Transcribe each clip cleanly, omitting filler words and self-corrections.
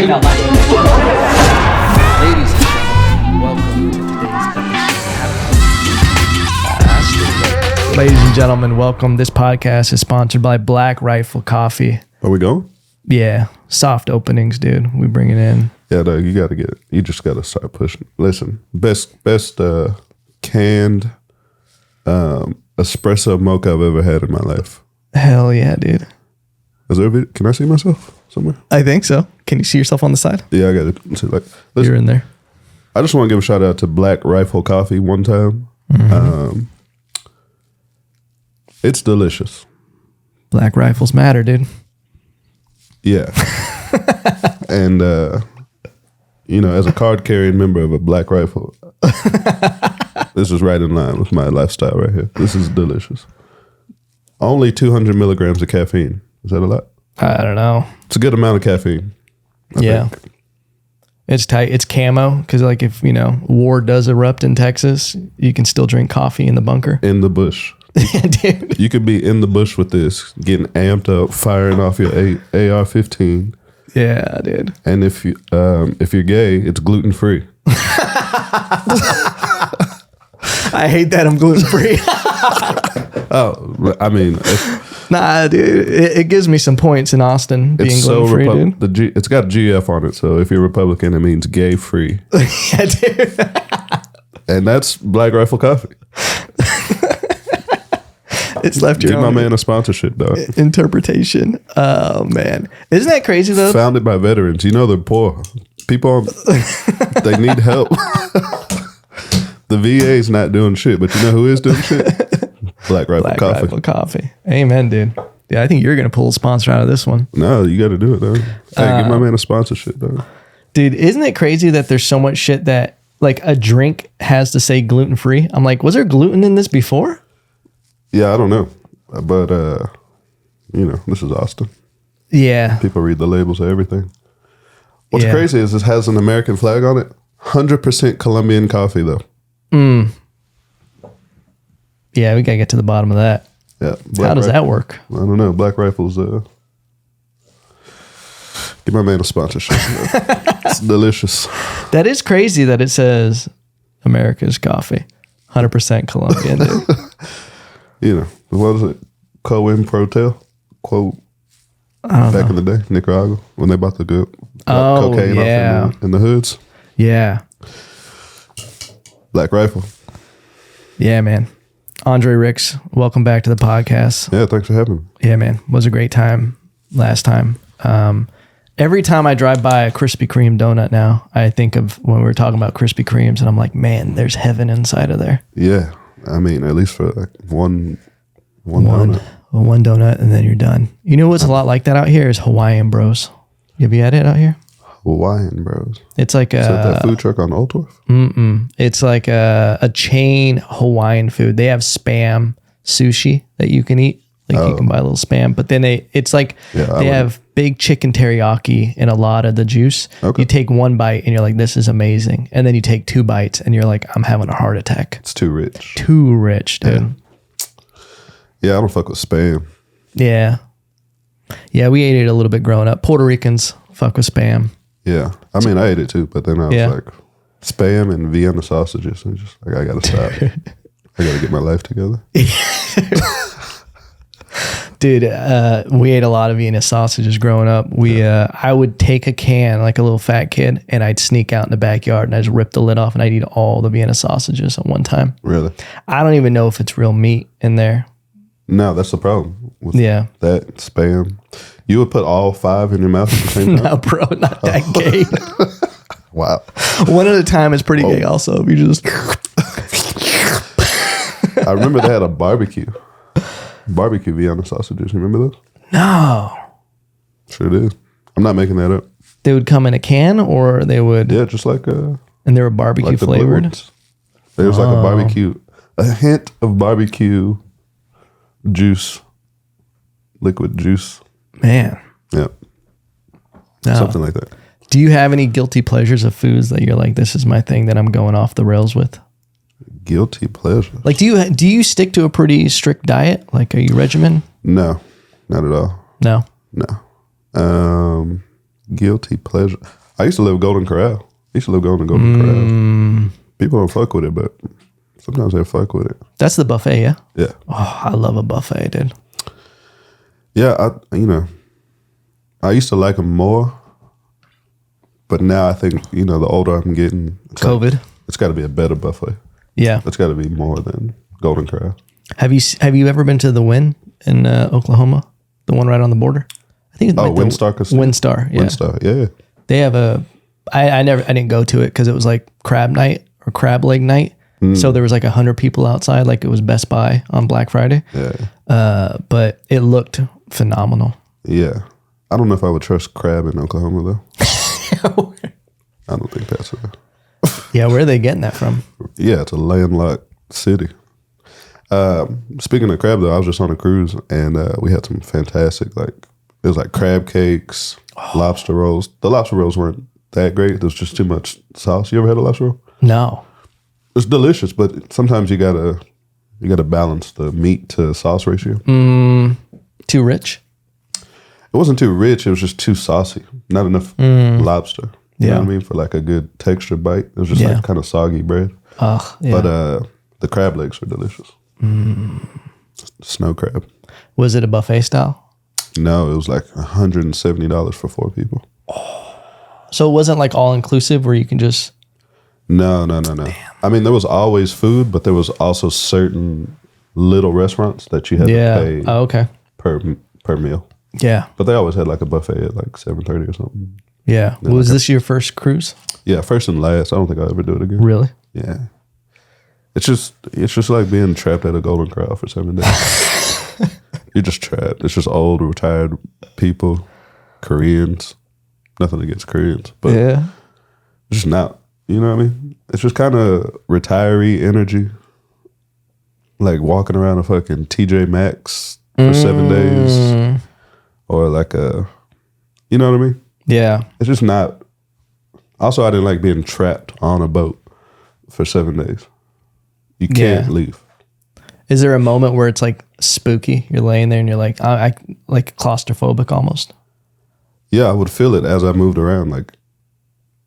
Ladies and gentlemen, welcome to today's episode. Ladies and gentlemen, welcome. This podcast is sponsored by Black Rifle Coffee. Are we going? Yeah, soft openings, dude. We bring it in. Yeah, no, you gotta get it. You just gotta start pushing. Listen, best canned espresso mocha I've ever had in my life. Hell yeah, dude. Is there a video? Can I see myself somewhere? I think so. Can you see yourself on the side? Yeah, I got it. See, like, listen, you're in there. I just want to give a shout out to Black Rifle Coffee one time. Mm-hmm. It's delicious. Black rifles matter, dude. Yeah. And, you know, as a card carrying member of a Black Rifle, this is right in line with my lifestyle right here. This is delicious. Only 200 milligrams of caffeine. Is that a lot? I don't know. It's a good amount of caffeine. I think. It's tight. It's camo because, like, if war does erupt in Texas, you can still drink coffee in the bunker. In the bush. Yeah, dude. You could be in the bush with this, getting amped up, firing off your AR-15. Yeah, dude. And if you're gay, it's gluten free. I hate that I'm gluten free. Oh, I mean, nah, dude. It gives me some points in Austin being gluten free, dude. It's got GF on it, so if you're Republican, it means gay free. Yeah, dude. And that's Black Rifle Coffee. It's left your Give my man a sponsorship, dog. Interpretation. Oh, man. Isn't that crazy, though? Founded by veterans. You know they're poor. People, they need help. The VA's not doing shit, but you know who is doing shit? Black Rifle Coffee. Rifle Coffee. Amen, dude. Yeah, I think you're going to pull a sponsor out of this one. No, you got to do it, dog. Hey, give my man a sponsorship, dog. Dude, isn't it crazy that there's so much shit that, like, a drink has to say gluten-free? I'm like, was there gluten in this before? Yeah, I don't know. But, this is Austin. Yeah. People read the labels of everything. What's crazy is this has an American flag on it. 100% Colombian coffee, though. Yeah, we got to get to the bottom of that. Yeah. How does that work? I don't know. Black Rifles, give my man a sponsorship. It's delicious. That is crazy that it says America's coffee. 100% Colombian, dude. What was it? Coin Protel? Quote. Back in the day, Nicaragua, when they bought the good cocaine off in the hoods. Yeah. Black Rifle. Yeah, man. Andre Ricks, welcome back to the podcast. Yeah, thanks for having me. Yeah, man. Was a great time last time. Every time I drive by a Krispy Kreme donut now, I think of when we were talking about Krispy Kremes, and I'm like, man, there's heaven inside of there. Yeah. I mean, at least for like one donut. Well, one donut, and then you're done. You know what's a lot like that out here is Hawaiian Bros. Have you had it out here? Hawaiian Bros. It's like that food truck on Old Wharf? It's like a chain Hawaiian food. They have Spam sushi that you can eat. Like you can buy a little Spam, but then they have big chicken teriyaki in a lot of the juice. Okay. You take one bite and you're like, this is amazing. And then you take 2 bites and you're like, I'm having a heart attack. It's too rich. Too rich, dude. Yeah, I don't fuck with Spam. Yeah. Yeah, we ate it a little bit growing up. Puerto Ricans fuck with Spam. Yeah. I mean, I ate it too, but then I was like, Spam and Vienna sausages. And just like, I got to stop. I got to get my life together. Dude, we ate a lot of Vienna sausages growing up. I would take a can, like a little fat kid, and I'd sneak out in the backyard and I'd just rip the lid off and I'd eat all the Vienna sausages at one time. Really? I don't even know if it's real meat in there. No, that's the problem with that Spam. You would put all 5 in your mouth at the same time? No, bro, not that gay. Wow. One at a time is pretty gay also. If you just... I remember they had a barbecue Vienna sausages. You remember those? No. Sure it is. I'm not making that up. They would come in a can, or they would... Yeah, just like and they were barbecue flavored? There was like a hint of barbecue juice, liquid juice. Man. Yep. No. Something like that. Do you have any guilty pleasures of foods that you're like, this is my thing that I'm going off the rails with? Guilty pleasure. Like, do you stick to a pretty strict diet? Like, are you regimen? No, not at all. No. Guilty pleasure. I used to live Golden Corral. I used to live going to Golden Corral. People don't fuck with it, but sometimes they fuck with it. That's the buffet, yeah? Yeah. Oh, I love a buffet, dude. Yeah, I used to like them more, but now I think, the older I'm getting, COVID. It's got to be a better buffet. Yeah. It's got to be more than Golden Corral. Have you ever been to the Wynn in Oklahoma? The one right on the border? I think it's WinStar Casino. WinStar, yeah. WinStar, yeah. They have I didn't go to it because it was like crab night or crab leg night. So there was like 100 people outside, like it was Best Buy on Black Friday. Yeah. But it looked phenomenal. Yeah. I don't know if I would trust crab in Oklahoma though. I don't think that's it. Yeah, where are they getting that from? Yeah, it's a landlocked city. Speaking of crab though, I was just on a cruise and we had some fantastic, it was like crab cakes, lobster rolls. The lobster rolls weren't that great. There was just too much sauce. You ever had a lobster roll? No. It's delicious, but sometimes you gotta balance the meat to sauce ratio. Too rich? It wasn't too rich. It was just too saucy. Not enough lobster. You know what I mean? For like a good texture bite. It was just like kind of soggy bread. Yeah. But the crab legs were delicious. Snow crab. Was it a buffet style? No, it was like $170 for 4 people. So it wasn't like all inclusive where you can just... No. Damn. I mean, there was always food, but there was also certain little restaurants that you had to pay okay. per meal. Yeah. But they always had like a buffet at like 7:30 or something. Yeah. Was this your first cruise? Yeah, first and last. I don't think I'll ever do it again. Really? Yeah. It's just like being trapped at a Golden Corral for 7 days. You're just trapped. It's just old, retired people, Koreans. Nothing against Koreans, but yeah, just not. You know what I mean? It's just kind of retiree energy, like walking around a fucking TJ Maxx for 7 days, or like you know what I mean? Yeah. It's just not. Also, I didn't like being trapped on a boat for 7 days. You can't leave. Is there a moment where it's like spooky? You're laying there and you're like, I like claustrophobic almost. Yeah, I would feel it as I moved around. Like,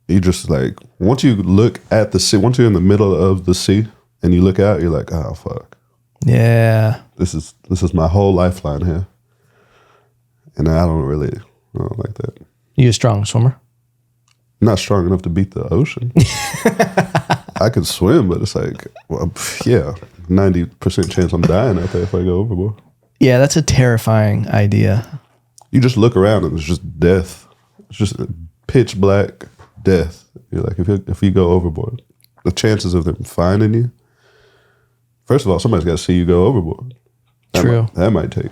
you just like, once you look at the sea, once you're in the middle of the sea and you look out, you're like, oh, fuck. Yeah. This is my whole lifeline here. And I don't like that. You a strong swimmer? Not strong enough to beat the ocean. I could swim, but it's like, well, yeah, 90% chance I'm dying out there if I go overboard. Yeah, that's a terrifying idea. You just look around and it's just death. It's just pitch black death. You're like, if you go overboard, the chances of them finding you, first of all, somebody's got to see you go overboard. True. That might take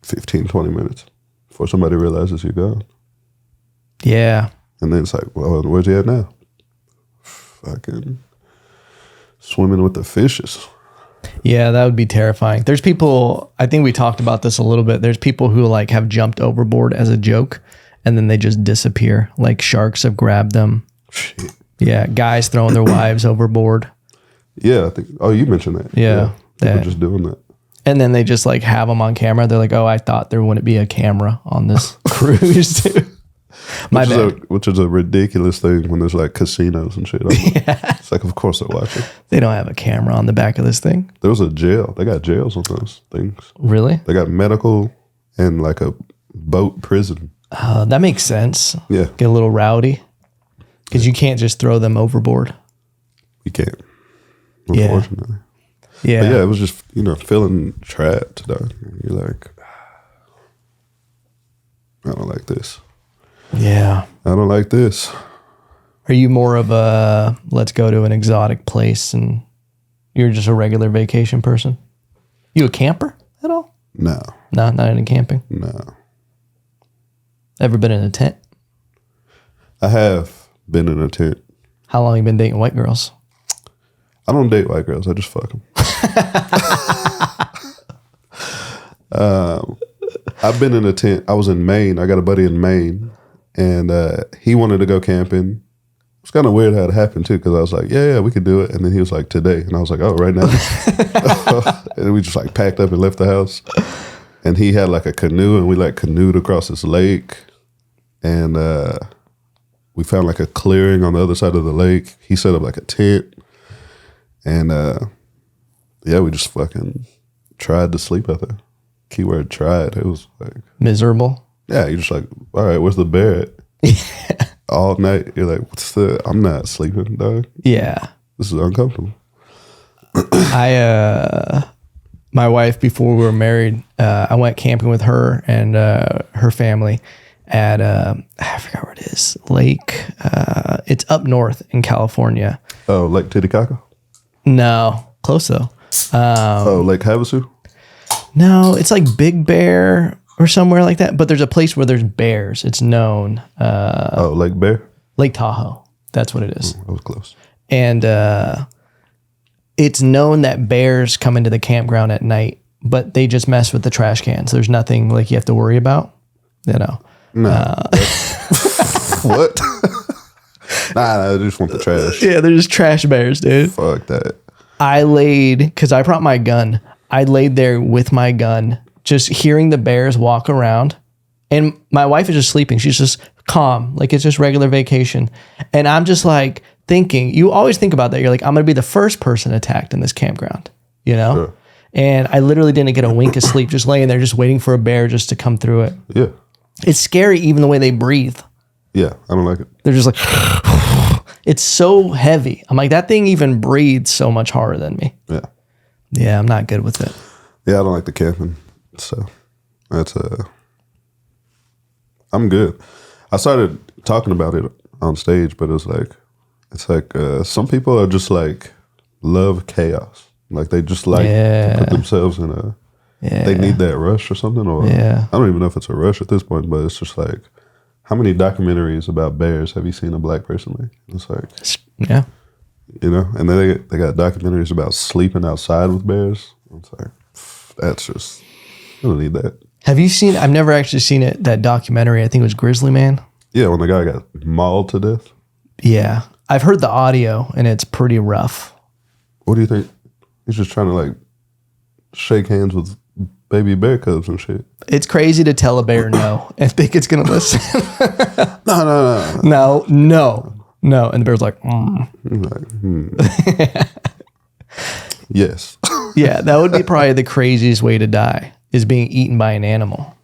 15, 20 minutes before somebody realizes you're gone. Yeah. And then it's like, well, where's he at now? Fucking swimming with the fishes. Yeah, that would be terrifying. There's people, I think we talked about this a little bit. There's people who like have jumped overboard as a joke and then they just disappear. Like sharks have grabbed them. Shit. Yeah, guys throwing their wives overboard. Yeah, I think, you mentioned that. Yeah. People just doing that. And then they just like have them on camera. They're like, oh, I thought there wouldn't be a camera on this cruise too. Which is a ridiculous thing when there's like casinos and shit. It's like, of course they're watching. They don't have a camera on the back of this thing. There was a jail. They got jails on those things. Really? They got medical and like a boat prison. That makes sense. Yeah. Get a little rowdy. Because you can't just throw them overboard. You can't. Unfortunately. Yeah. But yeah, it was just, feeling trapped. You're like, I don't like this. Yeah. I don't like this. Are you more of a let's go to an exotic place and you're just a regular vacation person? You a camper at all? No. No, not into camping? No. Ever been in a tent? I have been in a tent. How long you been dating white girls? I don't date white girls. I just fuck them. I've been in a tent. I was in Maine. I got a buddy in Maine. And he wanted to go camping. It's kind of weird how it happened too, because I was like, yeah, we could do it. And then he was like, today. And I was like, oh, right now. And we just like packed up and left the house. And he had like a canoe and we like canoed across this lake. and we found like a clearing on the other side of the lake. He set up like a tent, and yeah, we just fucking tried to sleep out there. Keyword tried. It was like miserable. Yeah, you're just like, all right, where's the bed at? Yeah. All night, you're like, I'm not sleeping, dog. Yeah. This is uncomfortable. My wife, before we were married, I went camping with her and her family at, I forgot where it is, lake. It's up north in California. Oh, Lake Titicaca? No, close though. Lake Havasu? No, it's like Big Bear or somewhere like that. But there's a place where there's bears. It's known. Lake Bear? Lake Tahoe. That's what it is. That was close. And it's known that bears come into the campground at night, but they just mess with the trash cans. There's nothing like you have to worry about, you know. No. What? Nah, I just want the trash. Yeah, they're just trash bears, dude. Fuck that. I laid, because I brought my gun. I laid there with my gun, just hearing the bears walk around. And my wife is just sleeping. She's just calm. Like it's just regular vacation. And I'm just like thinking, you always think about that. You're like, I'm going to be the first person attacked in this campground, you know? Sure. And I literally didn't get a wink of sleep, just laying there, just waiting for a bear just to come through it. Yeah. It's scary even the way they breathe. Yeah, I don't like it. They're just like, it's so heavy. I'm like, that thing even breathes so much harder than me. Yeah. Yeah, I'm not good with it. Yeah, I don't like the camping. So that's I'm good. I started talking about it on stage, but it's like some people are just like love chaos. Like they just like to put themselves in a they need that rush or something. Or I don't even know if it's a rush at this point, but it's just like, how many documentaries about bears have you seen a black person make? It's like, yeah, you know, and then they got documentaries about sleeping outside with bears. It's like, that's just, I don't need that. Have you seen, I've never actually seen it, that documentary, I think it was Grizzly Man. Yeah, when the guy got mauled to death. Yeah. I've heard the audio and it's pretty rough. What do you think? He's just trying to like shake hands with baby bear cubs and shit. It's crazy to tell a bear no and think it's going to listen. No. No. And the bear's like, Yes. Yeah, that would be probably the craziest way to die, is being eaten by an animal.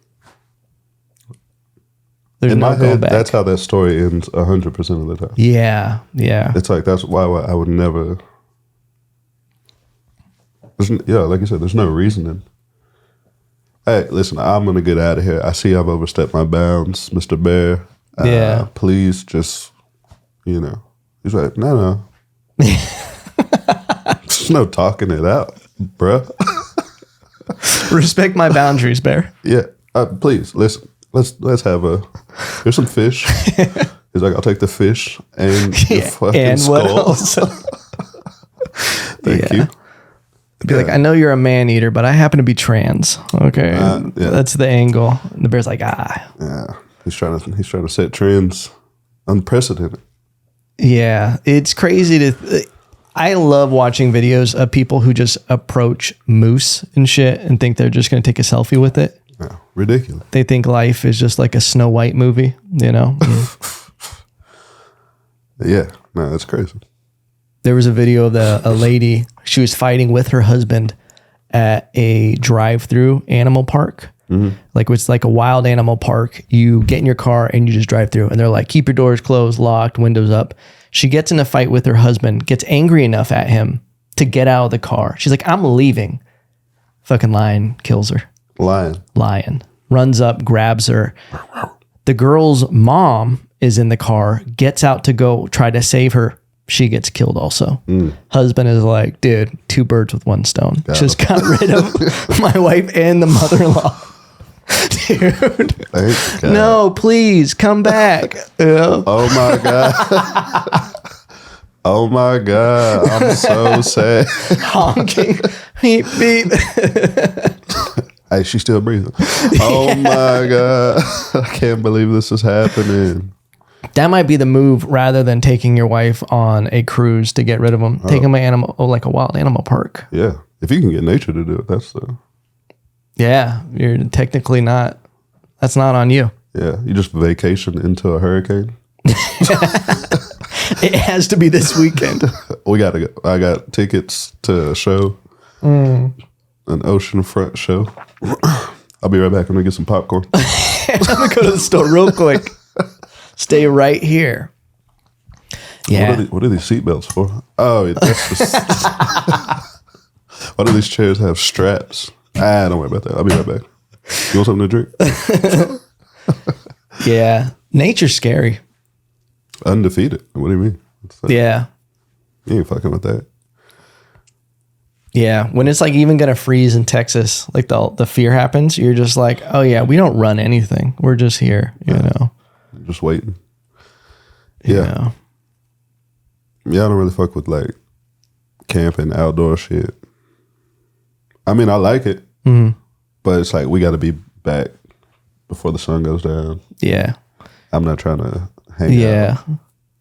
There's in no my head, go back. that's how that story ends 100% of the time. Yeah. It's like, that's why I would never. Like you said, there's no reasoning. Hey, listen, I'm gonna get out of here. I see I've overstepped my bounds, Mr. Bear. Please just, you know. He's like, no. There's no talking it out, bruh. Respect my boundaries, Bear. Yeah, please listen. Let's have here's some fish. He's like, I'll take the fish and the fucking and skull. what else? Thank you. Be like, I know you're a man eater, but I happen to be trans. Okay, that's the angle. And the bear's like, Yeah, he's trying to set trends, unprecedented. Yeah, it's crazy I love watching videos of people who just approach moose and shit and think they're just going to take a selfie with it. Yeah, ridiculous. They think life is just like a Snow White movie, you know? Yeah, no, that's crazy. There was a video of a lady, she was fighting with her husband at a drive-through animal park. Mm-hmm. Like it's like a wild animal park. You get in your car and you just drive through. And they're like, keep your doors closed, locked, windows up. She gets in a fight with her husband, gets angry enough at him to get out of the car. She's like, I'm leaving. Fucking lion kills her. Lion. Runs up, grabs her. The girl's mom is in the car, gets out to go try to save her. She gets killed also. Husband is like, dude, 2 birds with 1 stone. Just got rid of my wife and the mother-in-law. Dude. No, please come back. Oh my God. Oh my God. I'm so sad. Honking. Beep, beep. Hey, she's still breathing. Oh my God. I can't believe this is happening. That might be the move rather than taking your wife on a cruise to get rid of them. Take them to like a wild animal park. Yeah. If you can get nature to do it, that's the... Yeah. You're technically not... That's not on you. Yeah, you just vacation into a hurricane. It has to be this weekend. We gotta go. I got tickets to a show, an oceanfront show. I'll be right back. I'm gonna get some popcorn. I'm gonna go to the store real quick. Stay right here. Yeah. What are these seatbelts for? Oh, that's just. Why do these chairs have straps? Don't worry about that. I'll be right back. You want something to drink? Yeah. Nature's scary. Undefeated. What do you mean? Yeah. You ain't fucking with that. Yeah. When it's like even going to freeze in Texas, like the fear happens, you're just like, oh yeah, we don't run anything. We're just here, you know? Just waiting. Yeah. Yeah, I don't really fuck with like camping, outdoor shit. I mean, I like it, but it's like we got to be back before the sun goes down. Yeah. I'm not trying to hang out. You know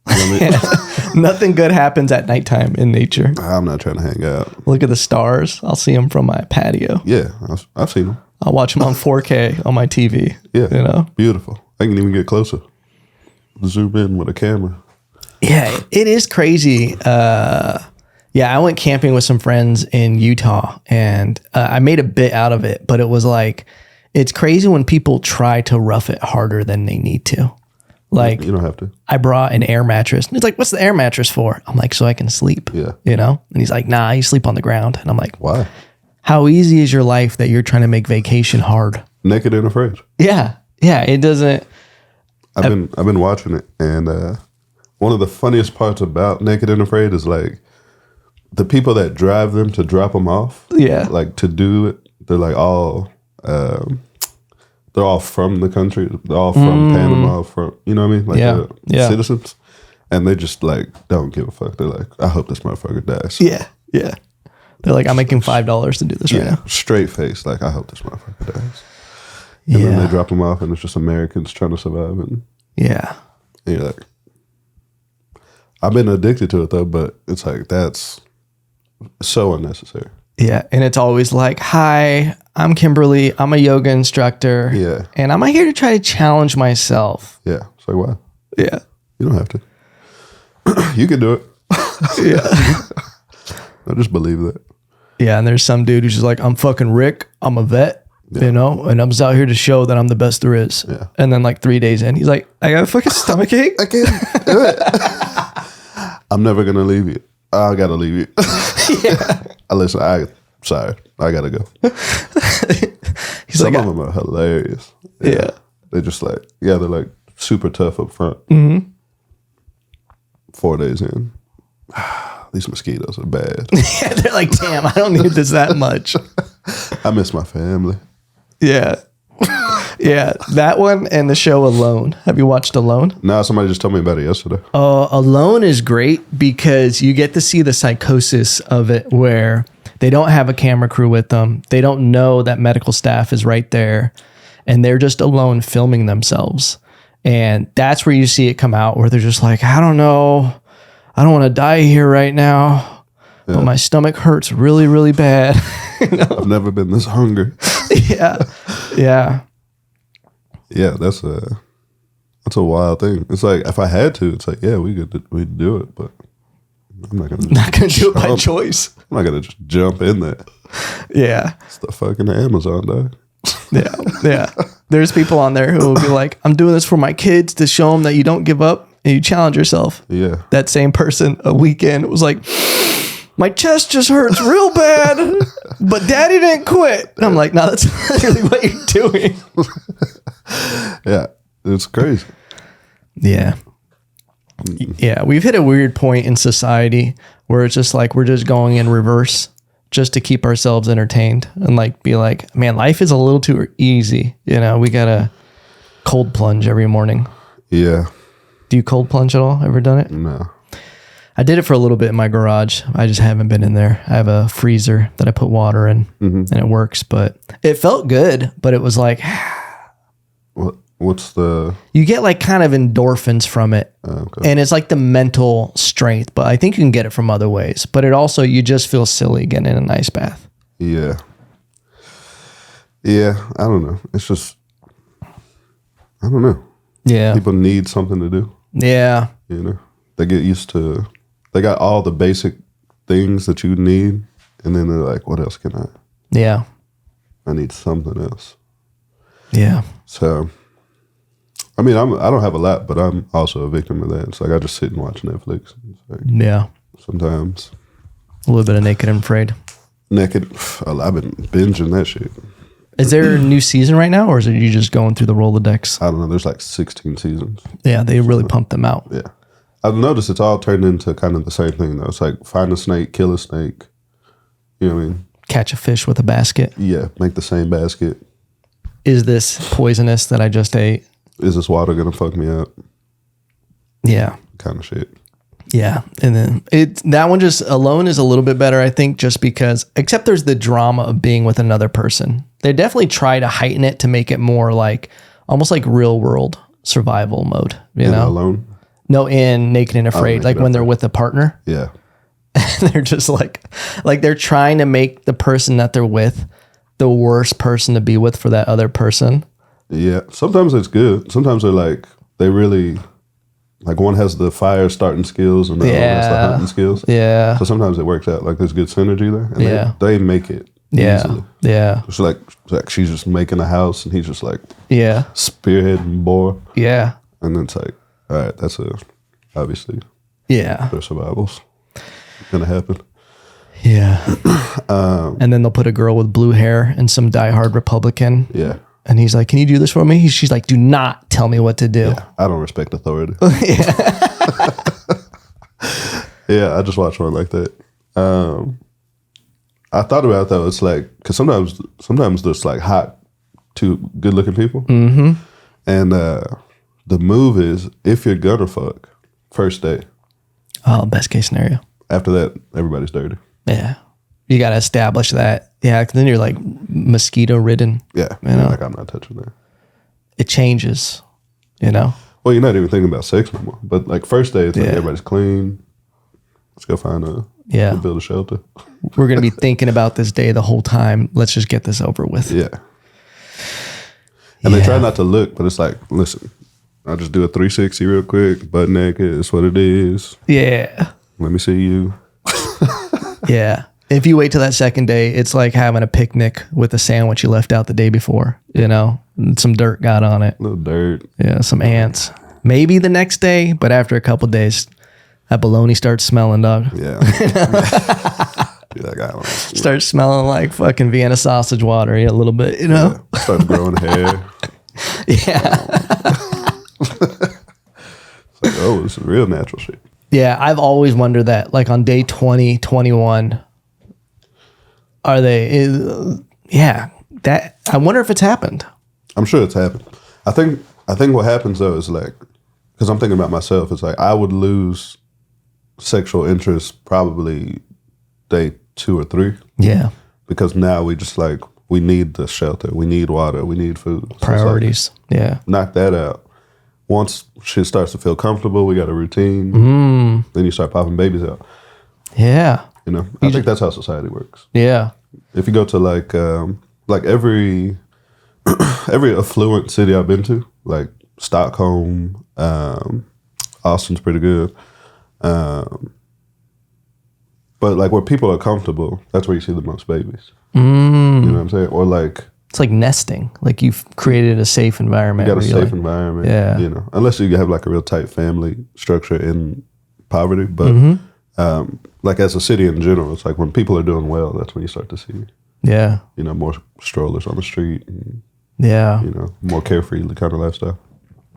what I mean? Nothing good happens at nighttime in nature. I'm not trying to hang out. Look at the stars. I'll see them from my patio. Yeah, I've seen them. I'll watch them on 4K on my TV. Yeah, you know, beautiful. I can even get closer. Zoom in with a camera. Yeah, it is crazy. Yeah, I went camping with some friends in Utah, and I made a bit out of it, but it was like, it's crazy when people try to rough it harder than they need to. Like, you don't have to. I brought an air mattress. And he's like, what's the air mattress for? I'm like, so I can sleep. Yeah. You know? And he's like, nah, you sleep on the ground. And I'm like, why? How easy is your life that you're trying to make vacation hard? Naked and afraid. Yeah. Yeah. It doesn't. I've been watching it, and one of the funniest parts about Naked and Afraid is like the people that drive them to drop them off. Yeah. Like to do it, they're like all they're all from the country. They're all from Panama, from, you know what I mean? Like citizens. And they just like don't give a fuck. They're like, I hope this motherfucker dies. Yeah. Yeah. They're like, I'm making $5 to do this right now. Straight face, like, I hope this motherfucker dies. And then they drop them off, and it's just Americans trying to survive. And and you're like, I've been addicted to it though, but it's like, that's so unnecessary. Yeah. And it's always like, hi, I'm Kimberly. I'm a yoga instructor. Yeah. And I'm here to try to challenge myself. Yeah. It's like, why? Yeah. You don't have to. You can do it. Yeah. I just believe that. Yeah. And there's some dude who's just like, I'm fucking Rick. I'm a vet. You know, and I'm just out here to show that I'm the best there is. Yeah. And then like 3 days in, he's like, I got a fucking stomach ache. I can't do it. I'm never going to leave you. I got to leave you. Yeah. Listen, sorry. I got to go. Some of them are hilarious. Yeah. They're just like, they're like super tough up front. 4 days in. These mosquitoes are bad. Yeah, they're like, damn, I don't need this that much. I miss my family. Yeah. Yeah, that one and the show Alone. Have you watched Alone? No, somebody just told me about it yesterday. Alone is great because you get to see the psychosis of it where they don't have a camera crew with them. They don't know that medical staff is right there. And they're just alone filming themselves. And that's where you see it come out where they're just like, I don't know. I don't want to die here right now. Yeah. But my stomach hurts really, really bad. You know? I've never been this hungry. Yeah. Yeah. Yeah, that's a wild thing. It's like, if I had to, it's like, yeah, we'd do it, but I'm not gonna do it by choice. I'm not gonna just jump in there. Yeah. It's the fucking Amazon, dog. Yeah. Yeah. There's people on there who will be like, I'm doing this for my kids to show them that you don't give up and you challenge yourself. Yeah. That same person a weekend was like, my chest just hurts real bad, but daddy didn't quit. And I'm like, no, that's literally what you're doing. Yeah. It's crazy. Yeah. Yeah. We've hit a weird point in society where it's just like, we're just going in reverse just to keep ourselves entertained and like, be like, man, life is a little too easy. You know, we got to cold plunge every morning. Yeah. Do you cold plunge at all? Ever done it? No. I did it for a little bit in my garage. I just haven't been in there. I have a freezer that I put water in and it works, but it felt good, but it was like, what's the... You get like kind of endorphins from it. Okay. And it's like the mental strength, but I think you can get it from other ways, but it also, you just feel silly getting in an ice bath. Yeah. Yeah. I don't know. It's just, I don't know. Yeah. People need something to do. Yeah. You know, they get used to, they got all the basic things that you need. And then they're like, what else can I? Yeah. I need something else. Yeah. So, I mean, I don't have a lot, but I'm also a victim of that. It's like I just sit and watch Netflix. Like, yeah. Sometimes. A little bit of Naked and Afraid. Naked. I've been binging that shit. Is there a new season right now, or is it you just going through the Rolodex? I don't know. There's like 16 seasons. Yeah, they really pumped them out. Yeah. I've noticed it's all turned into kind of the same thing, though. It's like find a snake, kill a snake. You know what I mean? Catch a fish with a basket. Yeah, make the same basket. Is this poisonous that I just ate? Is this water going to fuck me up? Yeah. Kind of shit. Yeah. And then that one just alone is a little bit better, I think, just because, except there's the drama of being with another person. They definitely try to heighten it to make it more like, almost like real world survival mode, you know? Alone? No, in Naked and Afraid, like when they're with a partner. Yeah. They're just like they're trying to make the person that they're with the worst person to be with for that other person. Yeah. Sometimes it's good. Sometimes they're like, they really, like one has the fire starting skills and the other one has the hunting skills. Yeah. So sometimes it works out. Like there's good synergy there. And they make it easily. Yeah. It's like she's just making a house and he's just like spearheading boar. Yeah. And then it's like, all right, that's obviously their survivals. Gonna happen. Yeah. And then they'll put a girl with blue hair and some diehard Republican. Yeah. And he's like, can you do this for me? She's like, do not tell me what to do. Yeah. I don't respect authority. Yeah. Yeah, I just watched one like that. I thought about it though, it's like, because sometimes there's like hot, two good looking people. Mm-hmm. And the move is, if you're gonna fuck, first day. Oh, best case scenario. After that, everybody's dirty. Yeah. You got to establish that. Yeah. 'Cause then you're like mosquito ridden. Yeah. You know? Like, I'm not touching that. It changes, you know? Well, you're not even thinking about sex no more. But like first day, it's like everybody's clean. Let's go find build a shelter. We're going to be thinking about this day the whole time. Let's just get this over with. Yeah. And they try not to look, but it's like, listen, I'll just do a 360 real quick, butt naked. It's what it is. Yeah. Let me see you. Yeah. If you wait till that second day, it's like having a picnic with a sandwich you left out the day before, you know, and some dirt got on it. A little dirt. Yeah. Some ants. Maybe the next day, but after a couple of days, that bologna starts smelling, dog. Yeah. You're like, I don't know. Starts smelling like fucking Vienna sausage water, a little bit, you know? Yeah. Starts growing hair. Yeah. It's like, oh, this is real natural shit. Yeah, I've always wondered that. Like on day 20, 21, are they? That I wonder if it's happened. I'm sure it's happened. I think what happens though is like, because I'm thinking about myself, it's like I would lose sexual interest probably day 2 or 3. Yeah, because now we just like, we need the shelter, we need water, we need food. So priorities. Like, knock that out. Once shit starts to feel comfortable, we got a routine. Then you start popping babies out. Yeah. You know, I think that's how society works. Yeah. If you go to like every affluent city I've been to, like Stockholm, Austin's pretty good. But like where people are comfortable, that's where you see the most babies. You know what I'm saying? Or like, it's like nesting. Like you've created a safe environment. You got a safe environment. Yeah. You know, unless you have like a real tight family structure in poverty. But like as a city in general, it's like when people are doing well, that's when you start to see, you know, more strollers on the street. And, you know, more carefree kind of lifestyle.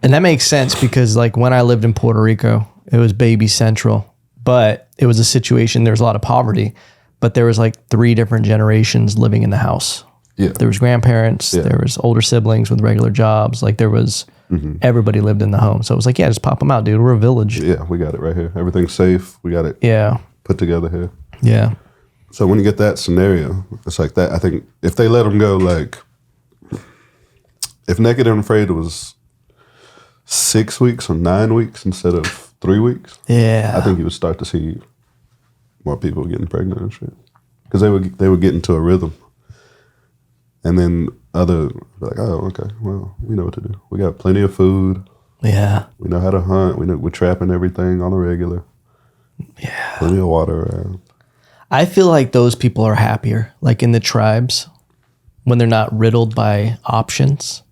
And that makes sense because like when I lived in Puerto Rico, it was baby central, but it was a situation, there was a lot of poverty, but there was like 3 different generations living in the house. Yeah. There was grandparents, there was older siblings with regular jobs. Like there was, everybody lived in the home. So it was like, yeah, just pop them out, dude. We're a village. Yeah, we got it right here. Everything's safe. We got it put together here. Yeah. So when you get that scenario, it's like that. I think if they let them go, like, if Naked and Afraid was 6 weeks or 9 weeks instead of 3 weeks, I think you would start to see more people getting pregnant and shit. Because they would get into a rhythm. And then other like, oh, okay, well, we know what to do. We got plenty of food. Yeah. We know how to hunt. We're trapping everything on a regular. Yeah. Plenty of water around. I feel like those people are happier, like in the tribes, when they're not riddled by options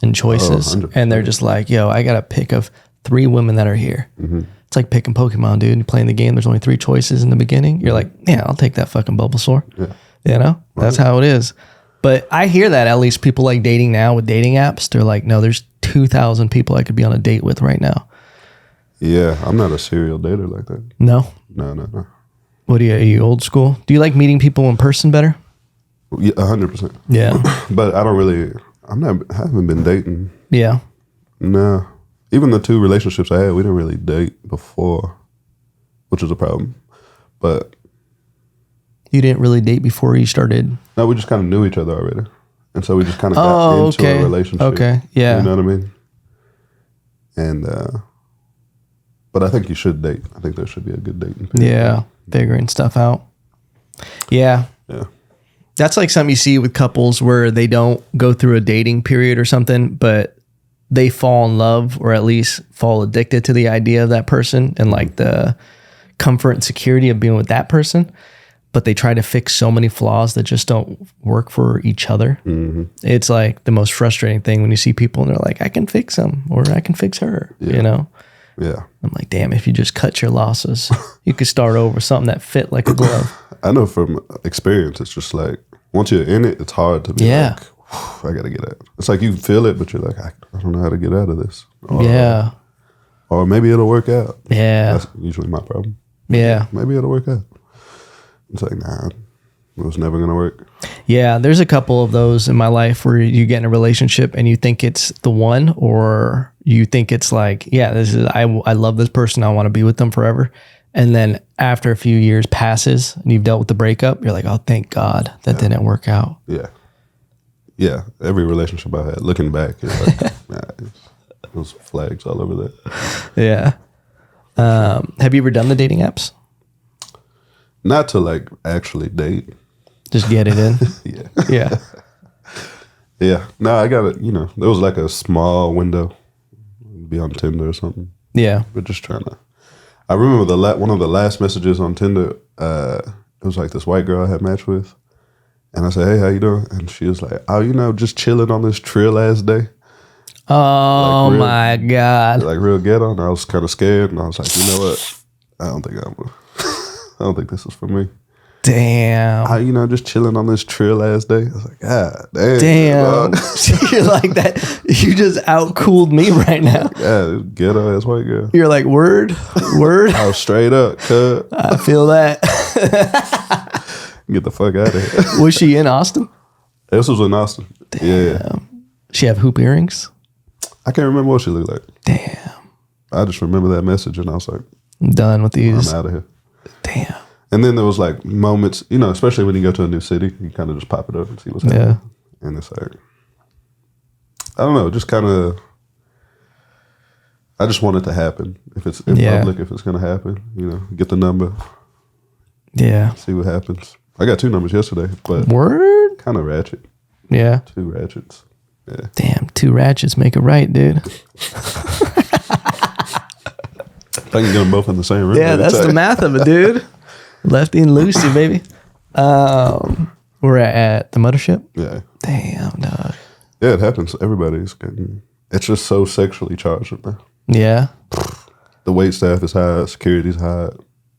and choices. And they're just like, yo, I got to pick of 3 women that are here. Mm-hmm. It's like picking Pokemon, dude. You're playing the game. There's only 3 choices in the beginning. You're like, yeah, I'll take that fucking Bulbasaur. Yeah. You know, that's how it is. But I hear that at least people like dating now with dating apps. They're like, no, there's 2,000 people I could be on a date with right now. Yeah, I'm not a serial dater like that. No? No. What are you old school? Do you like meeting people in person better? Yeah, 100%. Yeah. But I haven't been dating. Yeah. No. Even the 2 relationships I had, we didn't really date before, which was a problem. But you didn't really date before you started? No, we just kind of knew each other already. And so we just kind of got into a relationship. Okay, yeah. You know what I mean? And, but I think you should date. I think there should be a good dating period. Yeah, figuring stuff out. Yeah. Yeah. That's like something you see with couples where they don't go through a dating period or something, but they fall in love or at least fall addicted to the idea of that person and like the comfort and security of being with that person. But they try to fix so many flaws that just don't work for each other. Mm-hmm. It's like the most frustrating thing when you see people and they're like, I can fix him or I can fix her, you know? Yeah. I'm like, damn, if you just cut your losses, you could start over something that fit like a glove. I know from experience, it's just like, once you're in it, it's hard to be like, I got to get out. It's like you can feel it, but you're like, I don't know how to get out of this. Or maybe it'll work out. Yeah. That's usually my problem. Yeah. Maybe it'll work out. It's like, nah, it was never going to work. Yeah, there's a couple of those in my life where you get in a relationship and you think it's the one, or you think it's like, yeah, this is I love this person. I want to be with them forever. And then after a few years passes and you've dealt with the breakup, you're like, oh, thank God that didn't work out. Yeah. Yeah. Every relationship I had, looking back, it's like, nah, there's flags all over there. Yeah. Have you ever done the dating apps? Not to like actually date. Just get it in? Yeah. Yeah. Yeah. No, I got it. You know, there was like a small window. Be on Tinder or something. Yeah. We're just trying to. I remember one of the last messages on Tinder. It was like this white girl I had matched with. And I said, hey, how you doing? And she was like, oh, just chilling on this trill ass day. Oh, like my God. Like real ghetto. And I was kind of scared. And I was like, you know what? I don't think this is for me. Damn. Just chilling on this trill ass day. I was like, God damn. Damn. You're like that. You just outcooled me right now. Yeah, ghetto ass white girl. You're like, word. I was straight up, cut. I feel that. Get the fuck out of here. Was she in Austin? This was in Austin. Damn. Yeah. She have hoop earrings? I can't remember what she looked like. Damn. I just remember that message and I was like, I'm done with these. I'm out of here. Damn. And then there was like moments, especially when you go to a new city, you kind of just pop it up and see what's happening. Yeah. And it's like, I don't know, just kind of, I just want it to happen. If it's in public, if it's going to happen, get the number. Yeah. See what happens. I got 2 numbers yesterday, but word? Kind of ratchet. Yeah. 2 ratchets. Yeah. Damn, 2 ratchets make it right, dude. I can get them both in the same room. Yeah, that's the math of it, dude. Lefty and loosey, baby. We're at the mothership? Yeah. Damn, dog. Yeah, it happens. Everybody's getting, it's just so sexually charged up there. Yeah. The wait staff is high, security's high.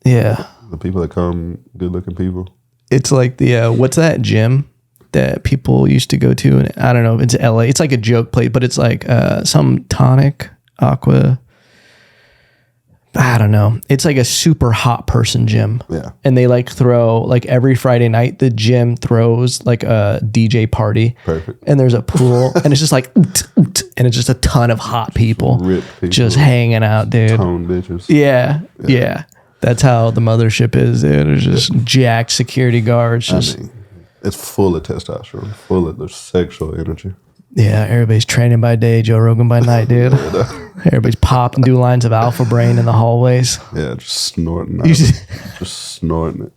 Yeah. The people that come, good looking people. It's like the, what's that gym that people used to go to? And I don't know, it's LA. It's like a joke place, but it's like some tonic, aqua. I don't know. It's like a super hot person gym. Yeah. And they like throw, like every Friday night, the gym throws like a DJ party. Perfect. And there's a pool and it's just like, and it's just a ton of hot people. Ripped people. Just hanging out, dude. Tone bitches. Yeah. That's how the mothership is, dude. There's just jacked security guards. Just, it's full of testosterone, full of the sexual energy. Yeah, everybody's training by day, Joe Rogan by night, dude. Everybody's popping lines of alpha brain in the hallways. Yeah, just snorting. Just snorting it.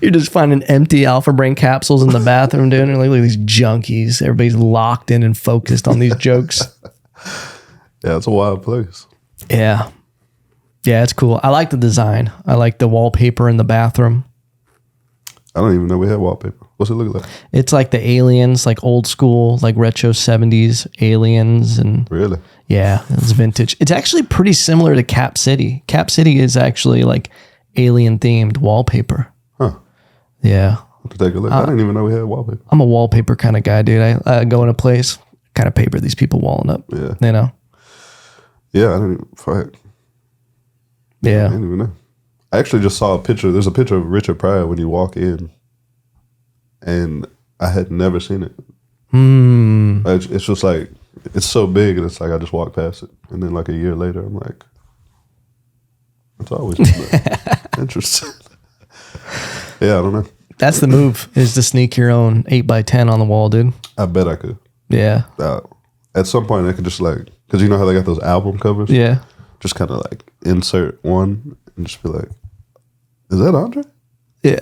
You're just finding empty Alpha Brain capsules in the bathroom, dude. And like, look at these junkies. Everybody's locked in and focused on these jokes. Yeah, it's a wild place. Yeah. Yeah, it's cool. I like the design. I like the wallpaper in the bathroom. I don't even know we had wallpaper. What's it look like? It's like the aliens, like old school, like retro 70s aliens. And really? Yeah, it's vintage. It's actually pretty similar to Cap City. Cap City is actually like alien themed wallpaper. Huh. Yeah. To take a look. I didn't even know we had wallpaper. I'm a wallpaper kind of guy, dude. I go in a place, kind of paper these people walling up. Yeah. You know? Yeah, I didn't even fight. Yeah. I didn't even know. I actually just saw a picture. There's a picture of Richard Pryor when you walk in. And I had never seen it. It's just like, it's so big and it's like I just walked past it. And then like a year later, I'm like, it's always been interesting. Yeah, I don't know. That's the move, is to sneak your own 8x10 on the wall, dude. I bet I could. Yeah. At some point, I could just like, because you know how they got those album covers? Yeah. Just kind of like insert one and just be like, is that Andre? Yeah.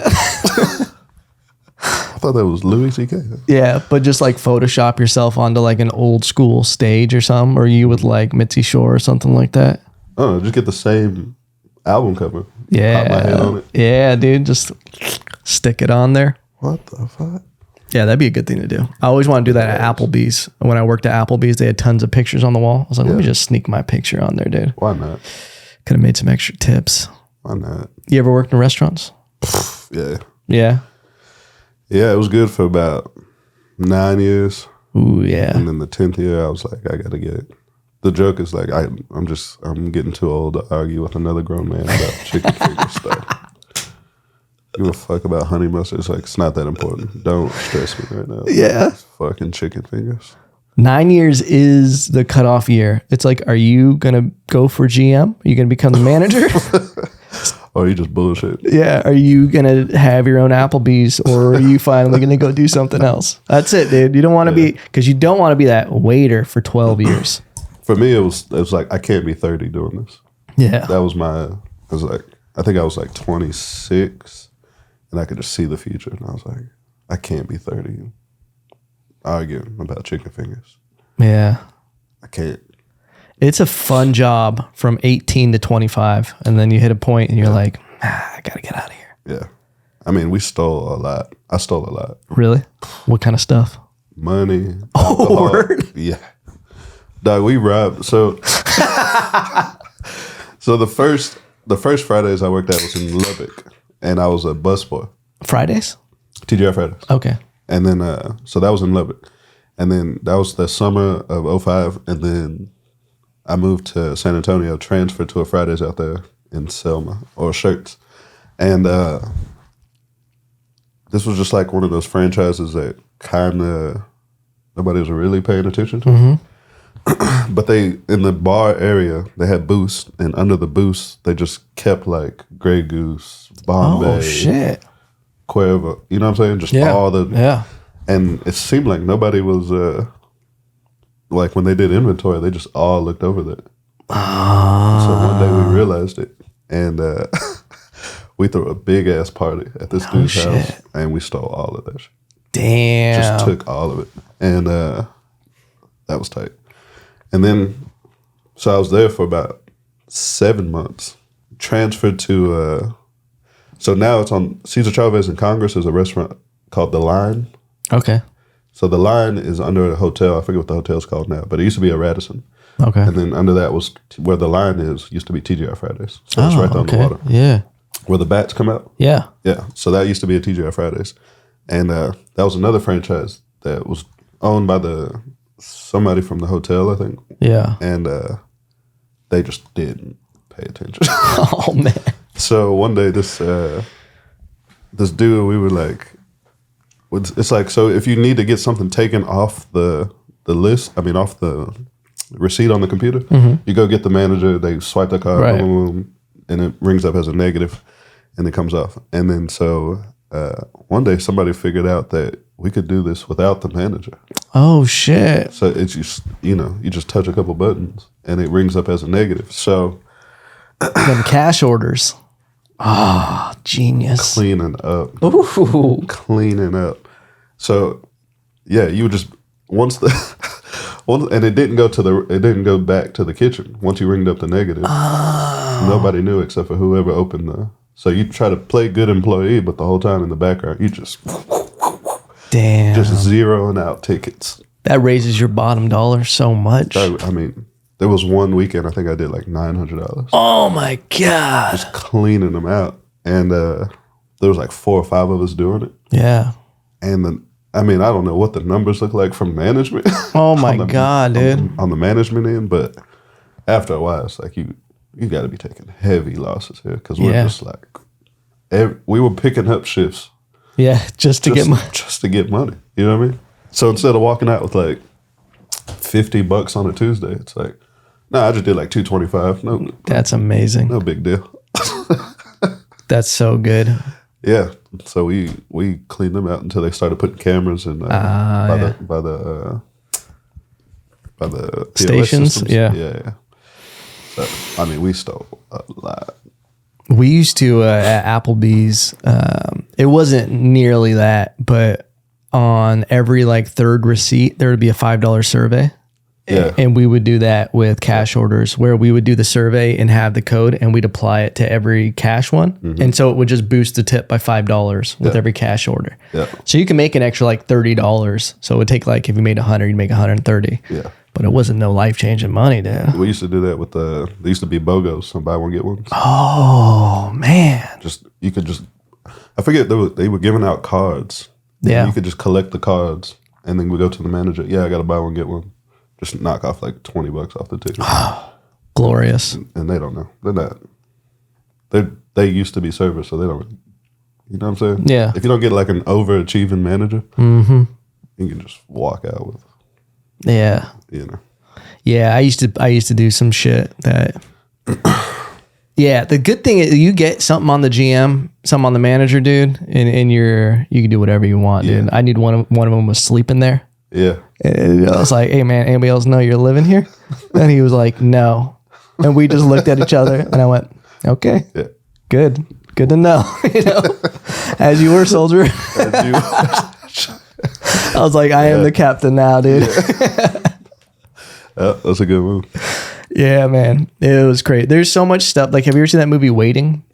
I thought that was Louis C.K. Yeah, but just like Photoshop yourself onto like an old school stage or something, or you with like Mitzi Shore or something like that. Oh, just get the same album cover. Yeah. Pop my head on it. Yeah, dude, just stick it on there. What the fuck? Yeah, that'd be a good thing to do. I always want to do that at Applebee's. When I worked at Applebee's, they had tons of pictures on the wall. I was like, let me just sneak my picture on there, dude. Why not? Could have made some extra tips. Why not? You ever worked in restaurants? Yeah. Yeah. Yeah, it was good for about 9 years. Ooh, yeah. And then the 10th year, I was like, I gotta get it. The joke is like, I'm getting too old to argue with another grown man about chicken finger stuff. Give a fuck about honey mustard. It's like, it's not that important. Don't stress me right now. Yeah. It's fucking chicken fingers. 9 years is the cutoff year. It's like, are you going to go for GM? Are you going to become the manager? Or you just bullshit. Yeah. Are you going to have your own Applebee's, or are you finally going to go do something else? That's it, dude. You don't want to be, because you don't want to be that waiter for 12 years. For me, it was like, I can't be 30 doing this. Yeah. That was I think I was like 26 and I could just see the future. And I was like, I can't be 30 arguing about chicken fingers. Yeah. I can't. It's a fun job from 18 to 25. And then you hit a point and you're like, I got to get out of here. Yeah. I mean, we stole a lot. I stole a lot. Really? What kind of stuff? Money. Oh, word? Yeah. Dog, we robbed. So the first Fridays I worked at was in Lubbock, and I was a busboy. Fridays? TGI Fridays. Okay. And then, so that was in Lubbock. And then that was the summer of 2005. And then I moved to San Antonio, transferred to a Fridays out there in Selma, or Shirts. And this was just like one of those franchises that kind of nobody was really paying attention to. Mm-hmm. But in the bar area, they had booths. And under the booths, they just kept like Grey Goose, Bombay. Oh, shit. Cuervo, you know what I'm saying? Just all the... Yeah. And it seemed like nobody was... like when they did inventory, they just all looked over that. So one day we realized it. And we threw a big-ass party at this dude's house. And we stole all of that shit. Damn. Just took all of it. And that was tight. And then... So I was there for about 7 months. Transferred to... So now it's on Cesar Chavez in Congress. There's a restaurant called The Line. Okay. So The Line is under a hotel. I forget what the hotel's called now, but it used to be a Radisson. Okay. And then under that was where The Line is, used to be TGI Fridays. So it's right there on the water. Yeah. Where the bats come out. Yeah. Yeah. So that used to be a TGI Fridays. And that was another franchise that was owned by somebody from the hotel, I think. Yeah. And they just didn't pay attention. Oh, man. So one day, this dude, we were like, it's like, so if you need to get something taken off the list, off the receipt on the computer, you go get the manager, they swipe the card, boom, boom, boom, and it rings up as a negative, and it comes off. And then so one day somebody figured out that we could do this without the manager. Oh, shit. So it's just, you just touch a couple buttons, and it rings up as a negative. So... Them cash orders. Ah, genius. Cleaning up. Ooh. Cleaning up. So, yeah, you would just, and it didn't go back to the kitchen. Once you ringed up the negative, nobody knew except for whoever opened so you try to play good employee, but the whole time in the background, you just zeroing out tickets. That raises your bottom dollar so much. I mean, there was one weekend, I think I did like $900. Oh my God. Just cleaning them out. And there was like 4 or 5 of us doing it. Yeah. And then, I mean, I don't know what the numbers look like from management. Oh my God, dude. On the management end, but after a while, it's like you got to be taking heavy losses here because we're just like, we were picking up shifts. Yeah, just to get money. Just to get money. You know what I mean? So instead of walking out with like $50 on a Tuesday, it's like, no, I just did like $225. No, that's amazing. No big deal. That's so good. Yeah. So we cleaned them out until they started putting cameras in by the POS stations. Systems. Yeah. So I mean, we stole a lot. We used to at Applebee's. It wasn't nearly that, but on every like third receipt, there would be a $5 survey. Yeah. And we would do that with cash orders where we would do the survey and have the code and we'd apply it to every cash one. Mm-hmm. And so it would just boost the tip by $5 with every cash order. Yeah. So you can make an extra like $30. So it would take like, if you made 100, you'd make 130. Yeah. But it wasn't no life-changing money, dude. We used to do that with there used to be BOGOs, some buy one, get one. Oh, man. I forget, they were giving out cards. Yeah. You could just collect the cards and then we go to the manager. Yeah, I got to buy one, get one. Just knock off like $20 off the ticket. Glorious. And they don't know. They're not. They used to be servers, so they don't. You know what I'm saying? Yeah. If you don't get like an overachieving manager, you can just walk out with. Yeah. You know. Yeah, I used to do some shit that. Yeah, the good thing is you get something on the GM, something on the manager, dude, and you can do whatever you want, dude. I need one of them was sleeping there. Yeah. And I was like, hey, man, anybody else know you're living here? And he was like, no. And we just looked at each other and I went, okay, good to know. You know, as you were, soldier. I was like, I am the captain now, dude. That's a good move. Yeah, man. It was great. There's so much stuff. Like, have you ever seen that movie Waiting?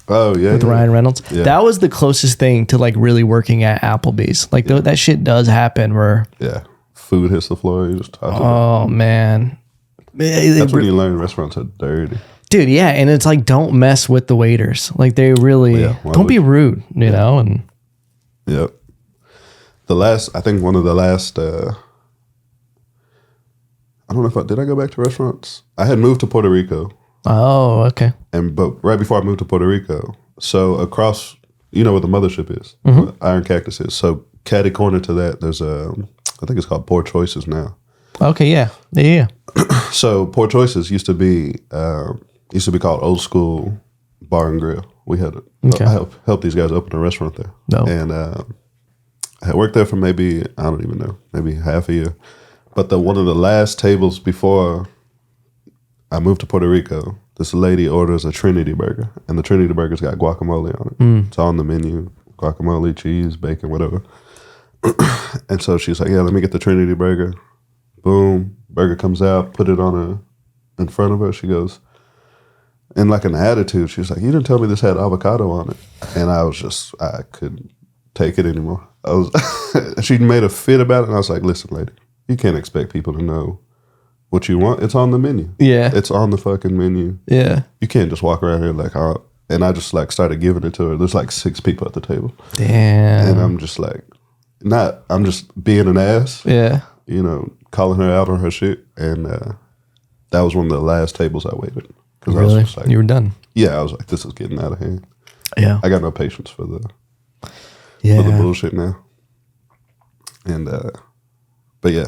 Oh, yeah. With Ryan Reynolds. Yeah. That was the closest thing to like really working at Applebee's. Like that shit does happen where. Yeah. Food hits the floor. You just toss it. Oh, man. That's when you learn restaurants are dirty. Dude, yeah. And it's like, don't mess with the waiters. Like they really, don't be rude, you know? And yep. I think one of the last, I don't know did I go back to restaurants? I had moved to Puerto Rico. Oh, okay. But right before I moved to Puerto Rico, so across, you know where the mothership is, Iron Cactus is. So catty corner to that, there's I think it's called Poor Choices now. Okay, yeah. So Poor Choices used to be called Old School Bar and Grill. We had I helped these guys open a restaurant there. No. And I had worked there for maybe, I don't even know, maybe half a year. But one of the last tables before I moved to Puerto Rico, this lady orders a Trinity burger, and the Trinity burger's got guacamole on it. It's on the menu, guacamole, cheese, bacon, whatever. And so she's like, yeah, let me get the Trinity burger. Boom, burger comes out, put it in front of her. She goes, in like an attitude, she was like, you didn't tell me this had avocado on it. And I couldn't take it anymore. She made a fit about it, and I was like, listen, lady, you can't expect people to know what you want. It's on the menu. Yeah. It's on the fucking menu. Yeah. You can't just walk around here like, oh. And I just like started giving it to her. There's like 6 people at the table. Damn. And I'm just like, I'm just being an ass. Yeah. You know, calling her out on her shit. And that was one of the last tables I waited. Really? I was just like, you were done? Yeah. I was like, this is getting out of hand. Yeah. I got no patience for the bullshit now. And, but yeah,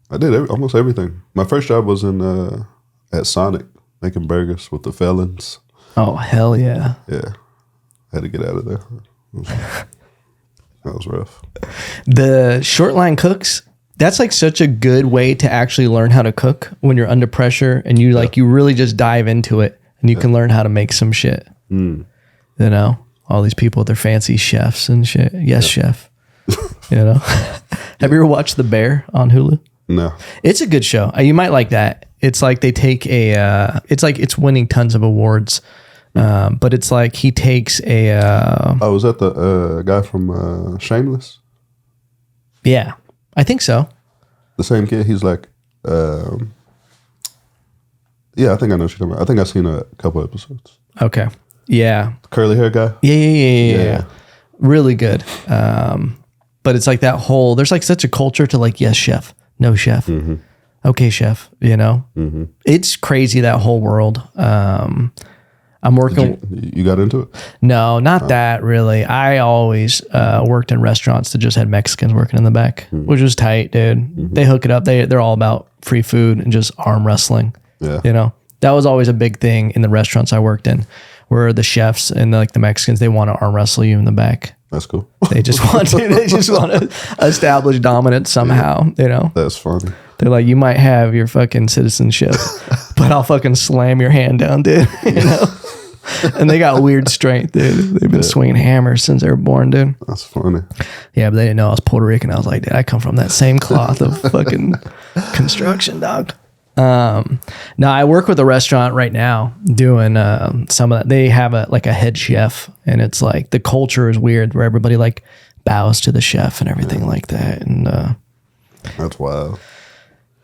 I did almost everything. My first job was at Sonic, making burgers with the felons. Oh, hell yeah. Yeah. I had to get out of there. That was rough. The short line cooks, that's like such a good way to actually learn how to cook when you're under pressure and you you really just dive into it and you can learn how to make some shit. You know, all these people with their fancy chefs and shit. Yes, chef. You know, have you ever watched The Bear on Hulu? No. It's a good show. You might like that. It's like they take it's winning tons of awards. But it's like he takes a... was that the guy from Shameless? Yeah, I think so. The same kid? He's like... yeah, I think I know what you're talking about. I think I've seen a couple episodes. Okay. Yeah. Curly hair guy? Yeah. Really good. But it's like that whole... There's like such a culture to like, yes, chef. No, chef. Okay, chef. You know? It's crazy, that whole world. I'm working. You got into it? No, not that really. I always worked in restaurants that just had Mexicans working in the back, which was tight, dude. They hook it up. They're all about free food and just arm wrestling. Yeah. You know, that was always a big thing in the restaurants I worked in, where the chefs and like the Mexicans, they want to arm wrestle you in the back. That's cool. They just want to establish dominance somehow. You know, that's funny. They're like, you might have your fucking citizenship, but I'll fucking slam your hand down, dude. You know. And they got weird strength, dude. They've been swinging hammers since they were born, dude. That's funny. Yeah, but they didn't know I was Puerto Rican. I was like, dude, I come from that same cloth of fucking construction, dog. Now I work with a restaurant right now doing some of that. They have a head chef, and it's like the culture is weird where everybody like bows to the chef and everything like that. And that's wild.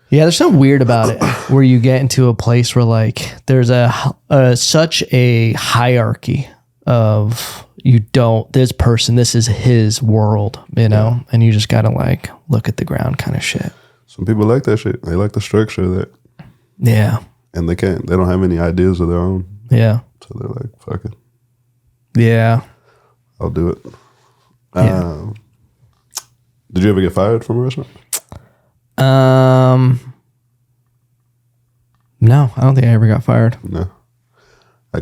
Yeah, there's something weird about it where you get into a place where like there's such a hierarchy of this person, this is his world, you know, and you just got to like look at the ground kind of shit. Some people like that shit. They like the structure of that. Yeah. And they don't have any ideas of their own. Yeah. So they're like, fuck it. Yeah. I'll do it. Yeah. Did you ever get fired from a restaurant? No, I don't think I ever got fired. No. I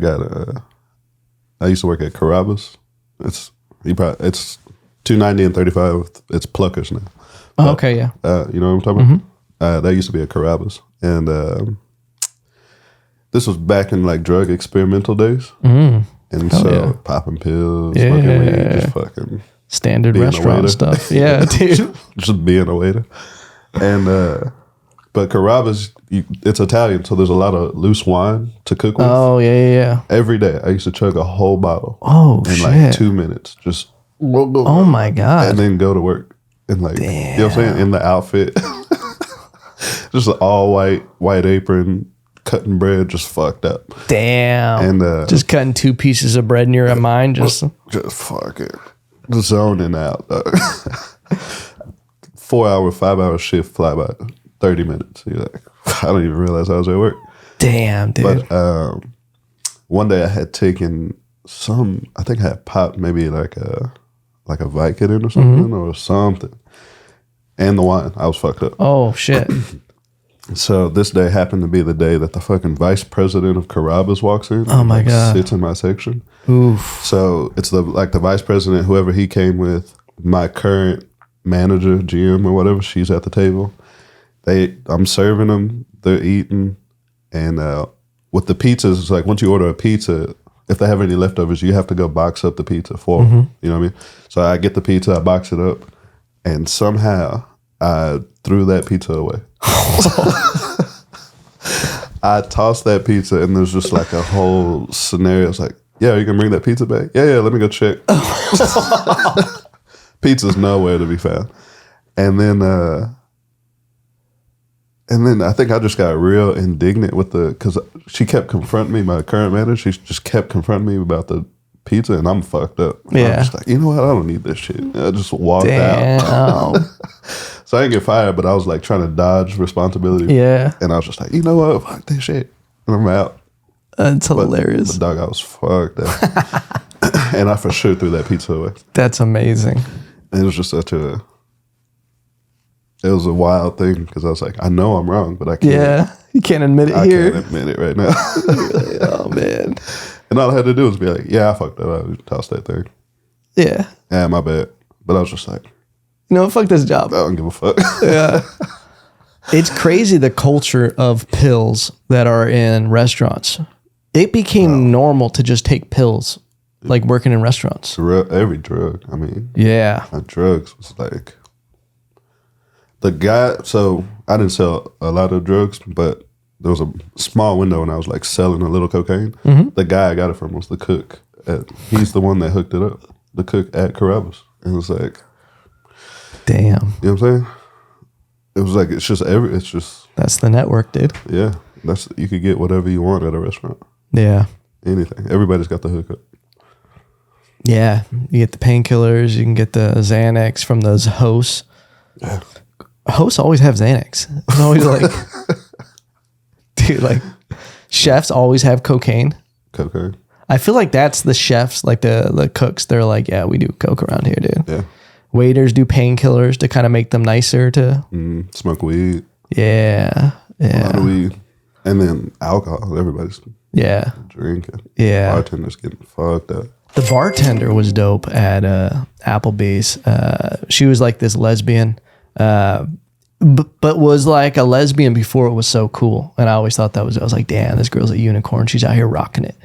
used to work at Carrabba's. It's $2.90 and $35. It's Pluckers now. Oh, okay, yeah. You know what I'm talking about? That used to be at Carrabba's. And this was back in like drug experimental days. And popping pills, smoking weed, just fucking standard restaurant stuff. Yeah, dude. Just being a waiter. And but Carrabba's, it's Italian, so there's a lot of loose wine to cook with. Oh yeah. Every day, I used to chug a whole bottle. Oh in shit! Like 2 minutes, just. Oh my god! And then go to work and like, damn. You know what I'm saying, in the outfit, just an all white apron, cutting bread, just fucked up. Damn. And just cutting 2 pieces of bread in your mind, just fucking zoning out. 4-hour, 5-hour shift fly by 30 minutes. You're like, I don't even realize I was at work. Damn, dude. But one day I had taken I think I had popped maybe like a Vicodin or something or something. And the wine. I was fucked up. Oh, shit. So this day happened to be the day that the fucking vice president of Carrabba's walks in. Oh my God. Sits in my section. Oof. So it's the vice president, whoever he came with, my current manager, GM or whatever, she's at the table. I'm serving them, they're eating, and with the pizzas, it's like once you order a pizza, if they have any leftovers, you have to go box up the pizza for them. You know what I mean? So I get the pizza, I box it up, and somehow I threw that pizza away. I tossed that pizza, and there's just like a whole scenario. It's like, yeah, you can bring that pizza back? Yeah, let me go check. Pizza's nowhere to be found. And then I think I just got real indignant because she kept confronting me, my current manager. She just kept confronting me about the pizza, and I'm fucked up. Yeah. I'm just like, you know what? I don't need this shit. And I just walked out. So I didn't get fired, but I was like trying to dodge responsibility. Yeah. And I was just like, you know what? Fuck this shit. And I'm out. That's hilarious. But dog, I was fucked up. And I for sure threw that pizza away. That's amazing. And it was just it was a wild thing because I was like, I know I'm wrong, but I can't. Yeah, you can't admit it here. I can't admit it right now. Like, oh, man. And all I had to do was be like, yeah, I fucked up. I tossed that thing. Yeah. Yeah, my bad. But I was just like, you know, fuck this job. I don't give a fuck. Yeah. It's crazy the culture of pills that are in restaurants. it became normal to just take pills, like working in restaurants. Every drug. I mean, yeah, drugs was like the guy. So I didn't sell a lot of drugs, but there was a small window when I was like selling a little cocaine. Mm-hmm. The guy I got it from was the cook. He's the one that hooked it up. The cook at Carrabba's. And it was like, damn. You know what I'm saying? It was like, it's just. That's the network, dude. Yeah. You could get whatever you want at a restaurant. Yeah. Anything. Everybody's got the hookup. Yeah. You get the painkillers. You can get the Xanax from those hosts. Yeah. Hosts always have Xanax. It's always like, dude, like chefs always have cocaine. Cocaine. I feel like that's the chefs, like the cooks. They're like, yeah, we do coke around here, dude. Yeah. Waiters do painkillers to kind of make them nicer to smoke weed. Yeah. Yeah. A lot of weed. And then alcohol. Everybody's drinking. Yeah. Bartenders getting fucked up. The bartender was dope at Applebee's. She was like this lesbian, but was like a lesbian before it was so cool. And I always thought I was like, damn, this girl's a unicorn. She's out here rocking it.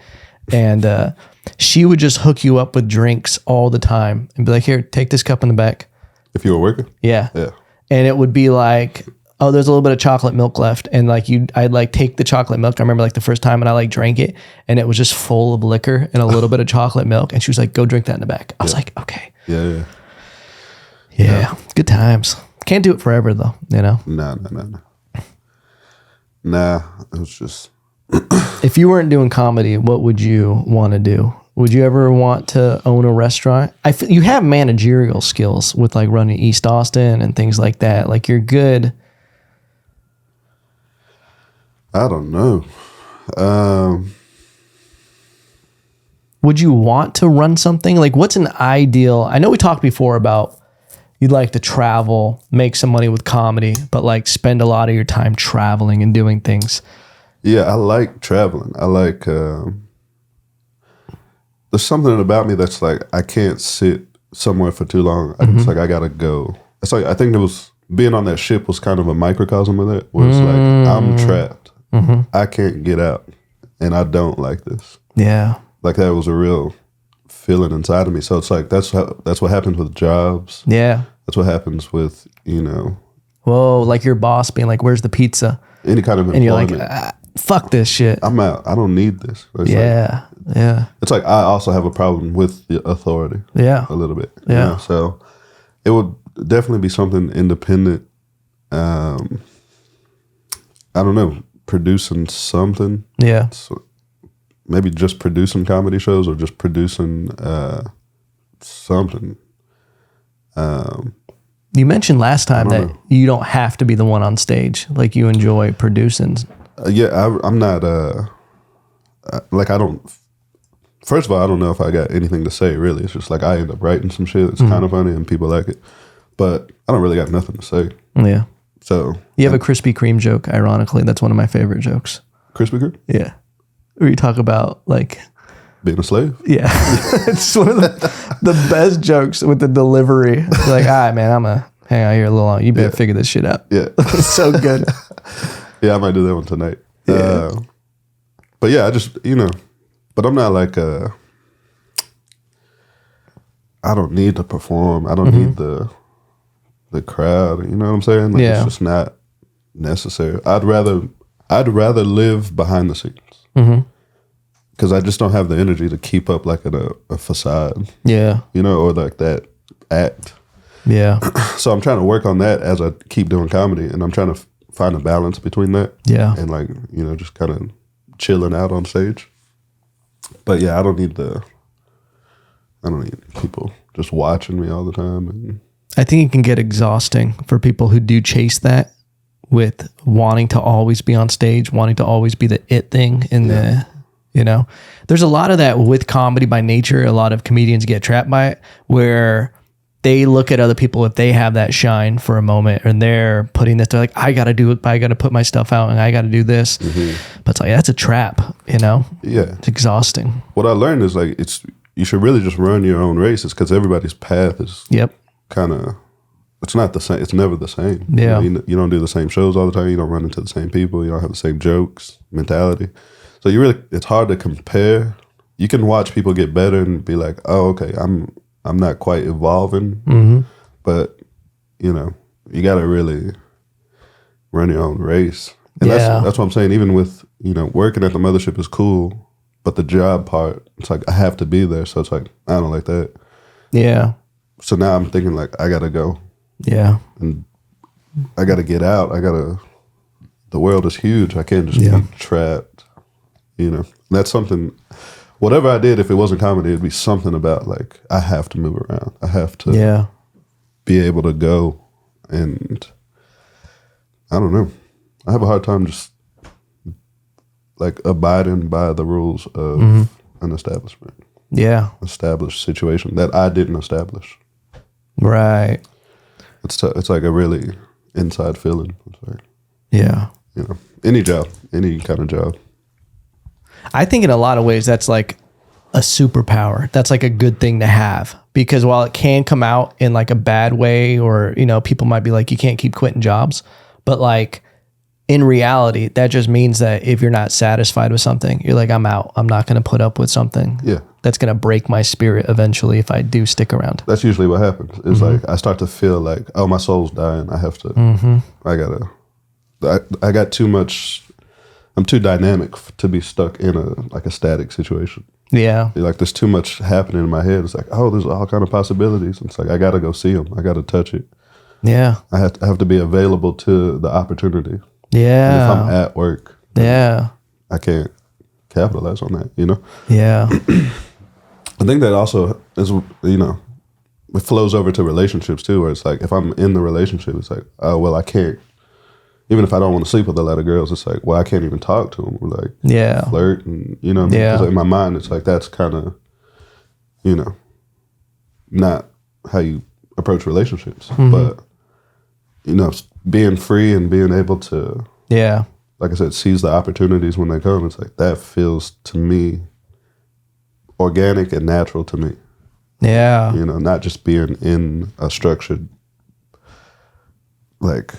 And she would just hook you up with drinks all the time and be like, here, take this cup in the back. If you were working? Yeah. Yeah. And it would be like, oh, there's a little bit of chocolate milk left. And like I'd like take the chocolate milk. I remember like the first time and I like drank it and it was just full of liquor and a little bit of chocolate milk. And she was like, go drink that in the back. I was like, okay. Yeah. Good times. Can't do it forever though, you know? No. Nah, it was just. If you weren't doing comedy, what would you want to do? Would you ever want to own a restaurant? You have managerial skills with like running East Austin and things like that. Like you're good. I don't know. Would you want to run something? Like what's an ideal? I know we talked before about you'd like to travel, make some money with comedy, but like spend a lot of your time traveling and doing things. Yeah, I like traveling. I like, there's something about me that's like, I can't sit somewhere for too long. It's like, I gotta go. It's like, I think it was, being on that ship was kind of a microcosm of that, where it's like, I'm trapped. I can't get out. And I don't like this. Yeah. Like that was a real feeling inside of me. So it's like, that's what happens with jobs. Yeah. That's what happens with, Whoa, like your boss being like, where's the pizza? Any kind of And employment. you're like, fuck this shit. I'm out. I don't need this. It's yeah. It's like I also have a problem with the authority. Yeah. A little bit. Yeah. So it would definitely be something independent. I don't know, producing something. Yeah. So maybe just producing comedy shows or just producing something. You mentioned last time that you don't have to be the one on stage. Like you enjoy producing. I'm not, like I don't, first of all, I don't know if I got anything to say really. It's just like I end up writing some shit that's kind of funny and people like it. But I don't really got nothing to say. Yeah. So. You have a Krispy Kreme joke, ironically. That's one of my favorite jokes. Krispy Kreme? Yeah. Where you talk about like. Being a slave? Yeah. It's one of the best jokes with the delivery. It's like, all right, man, I'm going to hang out here a little long. You better figure this shit out. Yeah. It's so good. Yeah, I might do that one tonight. Yeah. But yeah, I just, but I'm not like, I don't need to perform. I don't need the crowd. You know what I'm saying? Like, it's just not necessary. I'd rather live behind the scenes. Because I just don't have the energy to keep up like a facade. Yeah. Or like that act. Yeah. So I'm trying to work on that as I keep doing comedy, and I'm trying to find a balance between that. Yeah. And like, just kind of chilling out on stage. But yeah, I don't need people just watching me all the time. And I think it can get exhausting for people who do chase that with wanting to always be on stage, wanting to always be the it thing in there's a lot of that with comedy by nature. A lot of comedians get trapped by it where they look at other people if they have that shine for a moment and they're putting this, they're like, I got to do it. I got to put my stuff out and I got to do this. But it's like, that's a trap, Yeah. It's exhausting. What I learned is like, you should really just run your own races because everybody's path is kind of it's not the same. It's never the same. Yeah. You don't do the same shows all the time. You don't run into the same people. You don't have the same jokes, mentality. So it's hard to compare. You can watch people get better and be like, oh, okay, I'm not quite evolving. Mm-hmm. But, you got to really run your own race. And that's what I'm saying. Even with, working at the mothership is cool, but the job part, it's like I have to be there. So it's like, I don't like that. Yeah. So now I'm thinking like, I got to go. Yeah. And I got to get out. The world is huge. I can't just be trapped, That's something, whatever I did, if it wasn't comedy, it'd be something about like, I have to move around. I have to be able to go. And I don't know. I have a hard time just like abiding by the rules of an establishment. Yeah. Established situation that I didn't establish. Right. It's like a really inside feeling. It's like, yeah. Any job, any kind of job. I think in a lot of ways that's like a superpower. That's like a good thing to have, because while it can come out in like a bad way, or, people might be like, you can't keep quitting jobs, but like in reality, that just means that if you're not satisfied with something, you're like, I'm out. I'm not going to put up with something. Yeah. That's going to break my spirit eventually if I do stick around. That's usually what happens. It's like I start to feel like, oh, my soul's dying. I have to, I got too much. I'm too dynamic to be stuck in a static situation. Yeah. Like there's too much happening in my head. It's like, oh, there's all kind of possibilities. It's like, I got to go see them. I got to touch it. Yeah. I have to be available to the opportunity. Yeah. And if I'm at work, I can't capitalize on that, Yeah. I think that also is, it flows over to relationships too, where it's like, if I'm in the relationship, it's like, oh, well, I can't, even if I don't want to sleep with a lot of girls, it's like, well, I can't even talk to them. Or like, flirt and, because in my mind, it's like, that's kind of, not how you approach relationships. But, being free and being able to, like I said, seize the opportunities when they come, it's like, that feels to me organic and natural to me. Yeah. Not just being in a structured, like,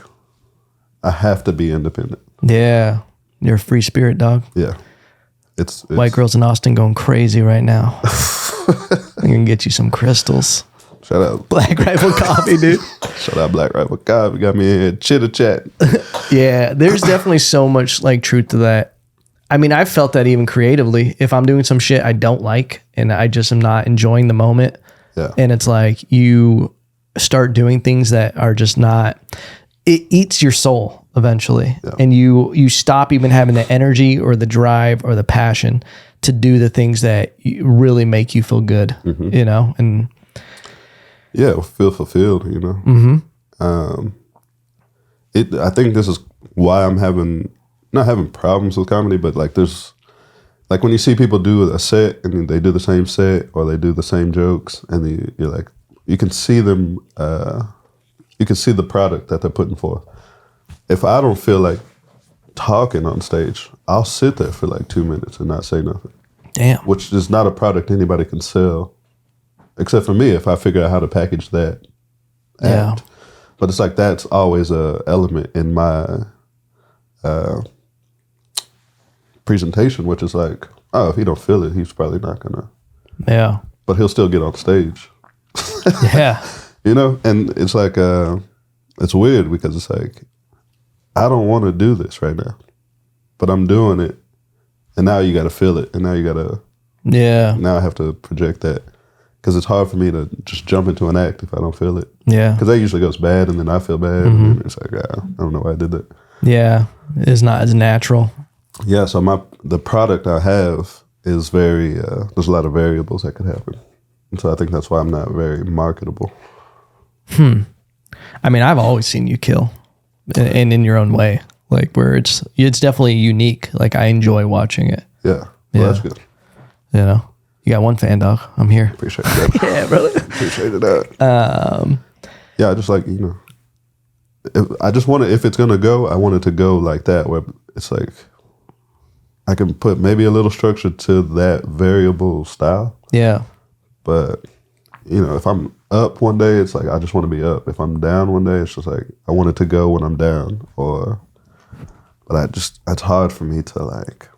I have to be independent. Yeah. You're a free spirit, dog. Yeah. It's white girls in Austin going crazy right now. I'm going to get you some crystals. Shout out Black Rifle Coffee, dude. Shout out Black Rifle Coffee. Got me in here chitter chat. Yeah, there's definitely so much like truth to that. I mean, I've felt that even creatively. If I'm doing some shit I don't like and I just am not enjoying the moment, and it's like you start doing things that are just not, it eats your soul eventually. Yeah. And you stop even having the energy or the drive or the passion to do the things that really make you feel good, and feel fulfilled, I think this is why I'm not having problems with comedy, but like there's like when you see people do a set and they do the same set or they do the same jokes and you're like, you can see them, you can see the product that they're putting forth. If I don't feel like talking on stage, I'll sit there for like 2 minutes and not say nothing. Damn. Which is not a product anybody can sell, except for me if I figure out how to package that act. But it's like that's always a element in my presentation, which is like, oh, if he don't feel it, he's probably not gonna. Yeah. But he'll still get on stage. Yeah. And it's like, it's weird because it's like, I don't want to do this right now, but I'm doing it. And now you got to feel it. And now you got to, now I have to project that. Because it's hard for me to just jump into an act if I don't feel it. Yeah. Because that usually goes bad and then I feel bad. And it's like, I don't know why I did that. Yeah. It's not as natural. Yeah. So the product I have is very, there's a lot of variables that could happen. And so I think that's why I'm not very marketable. I mean, I've always seen you kill and in your own way, like where it's definitely unique. Like I enjoy watching it. Yeah. Well, that's good. You got one fan, dog. I'm here. Appreciate that. Yeah, brother. Appreciate that. Yeah, I just like, I just want to, if it's going to go, I want it to go like that, where it's like, I can put maybe a little structure to that variable style. Yeah. But, you know, if I'm up one day, it's like I just want to be up. If I'm down one day, it's just like I want it to go when I'm down. But it's hard for me to like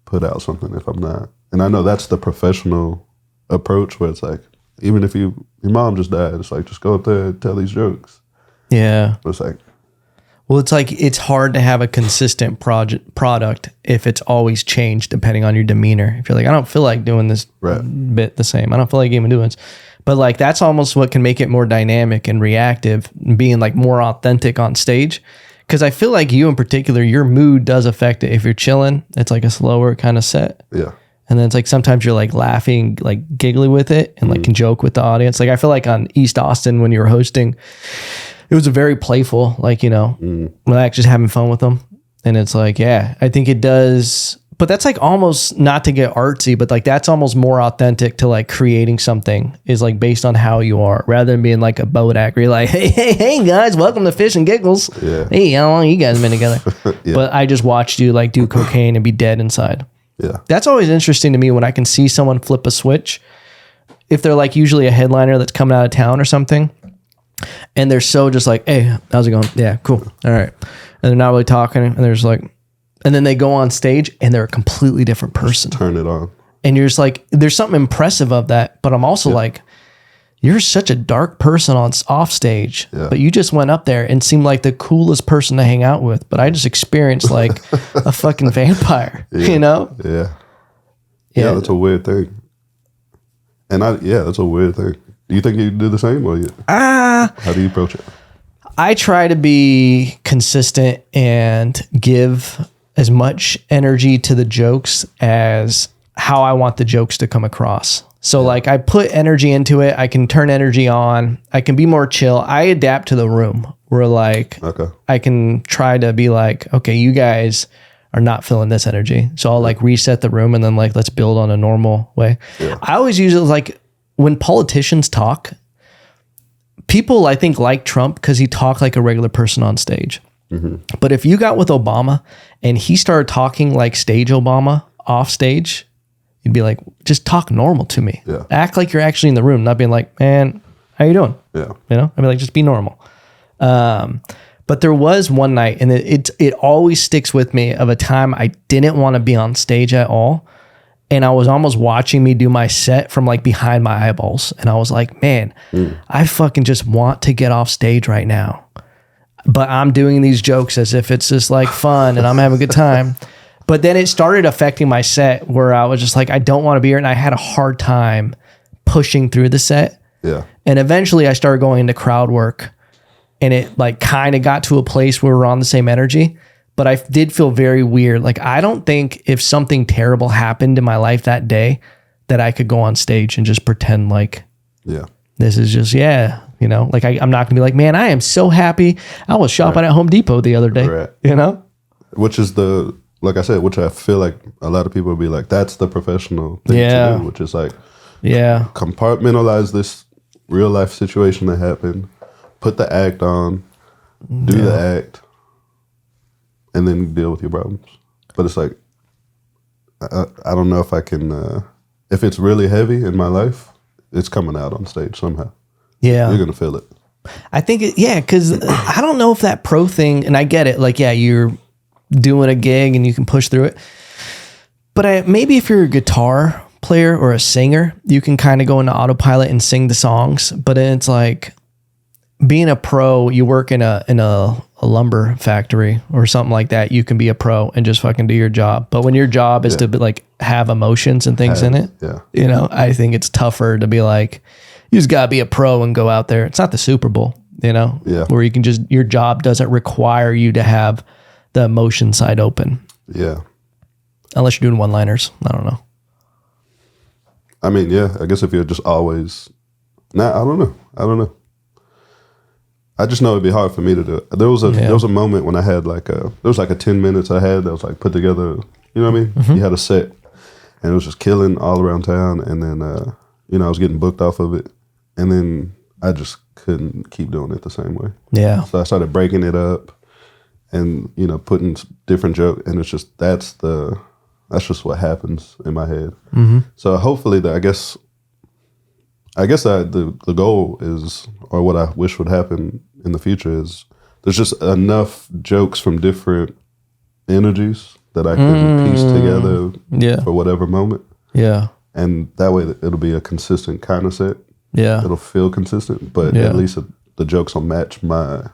put out something if I'm not. And I know that's the professional approach where it's like, even if your mom just died, it's like, just go up there and tell these jokes. Yeah. But it's like, well, it's like, it's hard to have a consistent product if it's always changed depending on your demeanor. If you're like, I don't feel like doing this bit the same. I don't feel like even doing this. But like, that's almost what can make it more dynamic and reactive and being like more authentic on stage. Because I feel like you in particular, your mood does affect it. If you're chilling, it's like a slower kind of set. Yeah. And then it's like sometimes you're like laughing, like giggly with it and like can joke with the audience. Like I feel like on East Austin when you were hosting, it was a very playful, like, you know, relax, just having fun with them. And it's like, yeah, I think it does. But that's like almost not to get artsy, but like that's almost more authentic to like creating something is like based on how you are rather than being like a boat act where you're like, hey guys, welcome to Fish and Giggles. Yeah. Hey, how long you guys been together? Yeah. But I just watched you like do cocaine and be dead inside. Yeah. That's always interesting to me when I can see someone flip a switch. If they're like usually a headliner that's coming out of town or something, and they're so just like, hey, how's it going? Yeah, cool. All right. And they're not really talking. And they're just like, and then they go on stage and they're a completely different person. Just turn it on. And you're just like, there's something impressive of that. But I'm also like, you're such a dark person off stage, but you just went up there and seemed like the coolest person to hang out with. But I just experienced like a fucking vampire, you know? Yeah. Yeah, that's a weird thing. And that's a weird thing. Do you think you do the same or how do you approach it? I try to be consistent and give as much energy to the jokes as how I want the jokes to come across. So like I put energy into it. I can turn energy on. I can be more chill. I adapt to the room. We're like, I can try to be like, okay, you guys are not feeling this energy. So I'll like reset the room and then like, let's build on a normal way. Yeah. I always use it like when politicians talk, people I think like Trump because he talked like a regular person on stage. But if you got with Obama and he started talking like stage Obama off stage, you'd be like, just talk normal to me. Yeah. Act like you're actually in the room, not being like, man, how you doing? Yeah. You know, I mean, like, just be normal. But there was one night, and it always sticks with me of a time I didn't want to be on stage at all. And I was almost watching me do my set from like behind my eyeballs. And I was like, man, I fucking just want to get off stage right now. But I'm doing these jokes as if it's just like fun and I'm having a good time. But then it started affecting my set where I was just like, I don't want to be here. And I had a hard time pushing through the set. Yeah. And eventually I started going into crowd work and it like kind of got to a place where we're on the same energy. But I did feel very weird. Like, I don't think if something terrible happened in my life that day that I could go on stage and just pretend like, this is just, you know, like I'm not gonna be like, man, I am so happy. I was shopping at Home Depot the other day, you know? Which is like I said, which I feel like a lot of people would be like, that's the professional thing to do, which is like, compartmentalize this real life situation that happened, put the act on, do the act, and then deal with your problems. But it's like, I don't know if I can, if it's really heavy in my life, it's coming out on stage somehow. Yeah. You're going to feel it. I think, because I don't know if that pro thing, and I get it, like, you're doing a gig and you can push through it. But maybe if you're a guitar player or a singer, you can kind of go into autopilot and sing the songs. But it's like, being a pro, you work in a lumber factory or something like that, you can be a pro and just fucking do your job. But when your job is to be like have emotions and things in it, you know, I think it's tougher to be like, you just gotta be a pro and go out there. It's not the Super Bowl, you know, where you can just, your job doesn't require you to have the emotion side open. Yeah. Unless you're doing one-liners. I don't know. I mean, I guess if you're just always, I don't know. I just know it'd be hard for me to do it. There was a moment when I had there was like a 10 minutes I had that was like put together, you know what I mean? You had a set and it was just killing all around town. And then, you know, I was getting booked off of it. And then I just couldn't keep doing it the same way. Yeah. So I started breaking it up and, you know, putting different jokes. And it's just, that's just what happens in my head. So hopefully I guess I guess the goal is, or what I wish would happen in the future is, there's just enough jokes from different energies that I can piece together for whatever moment. Yeah. And that way it'll be a consistent kind of set. Yeah. It'll feel consistent, but at least the jokes will match my...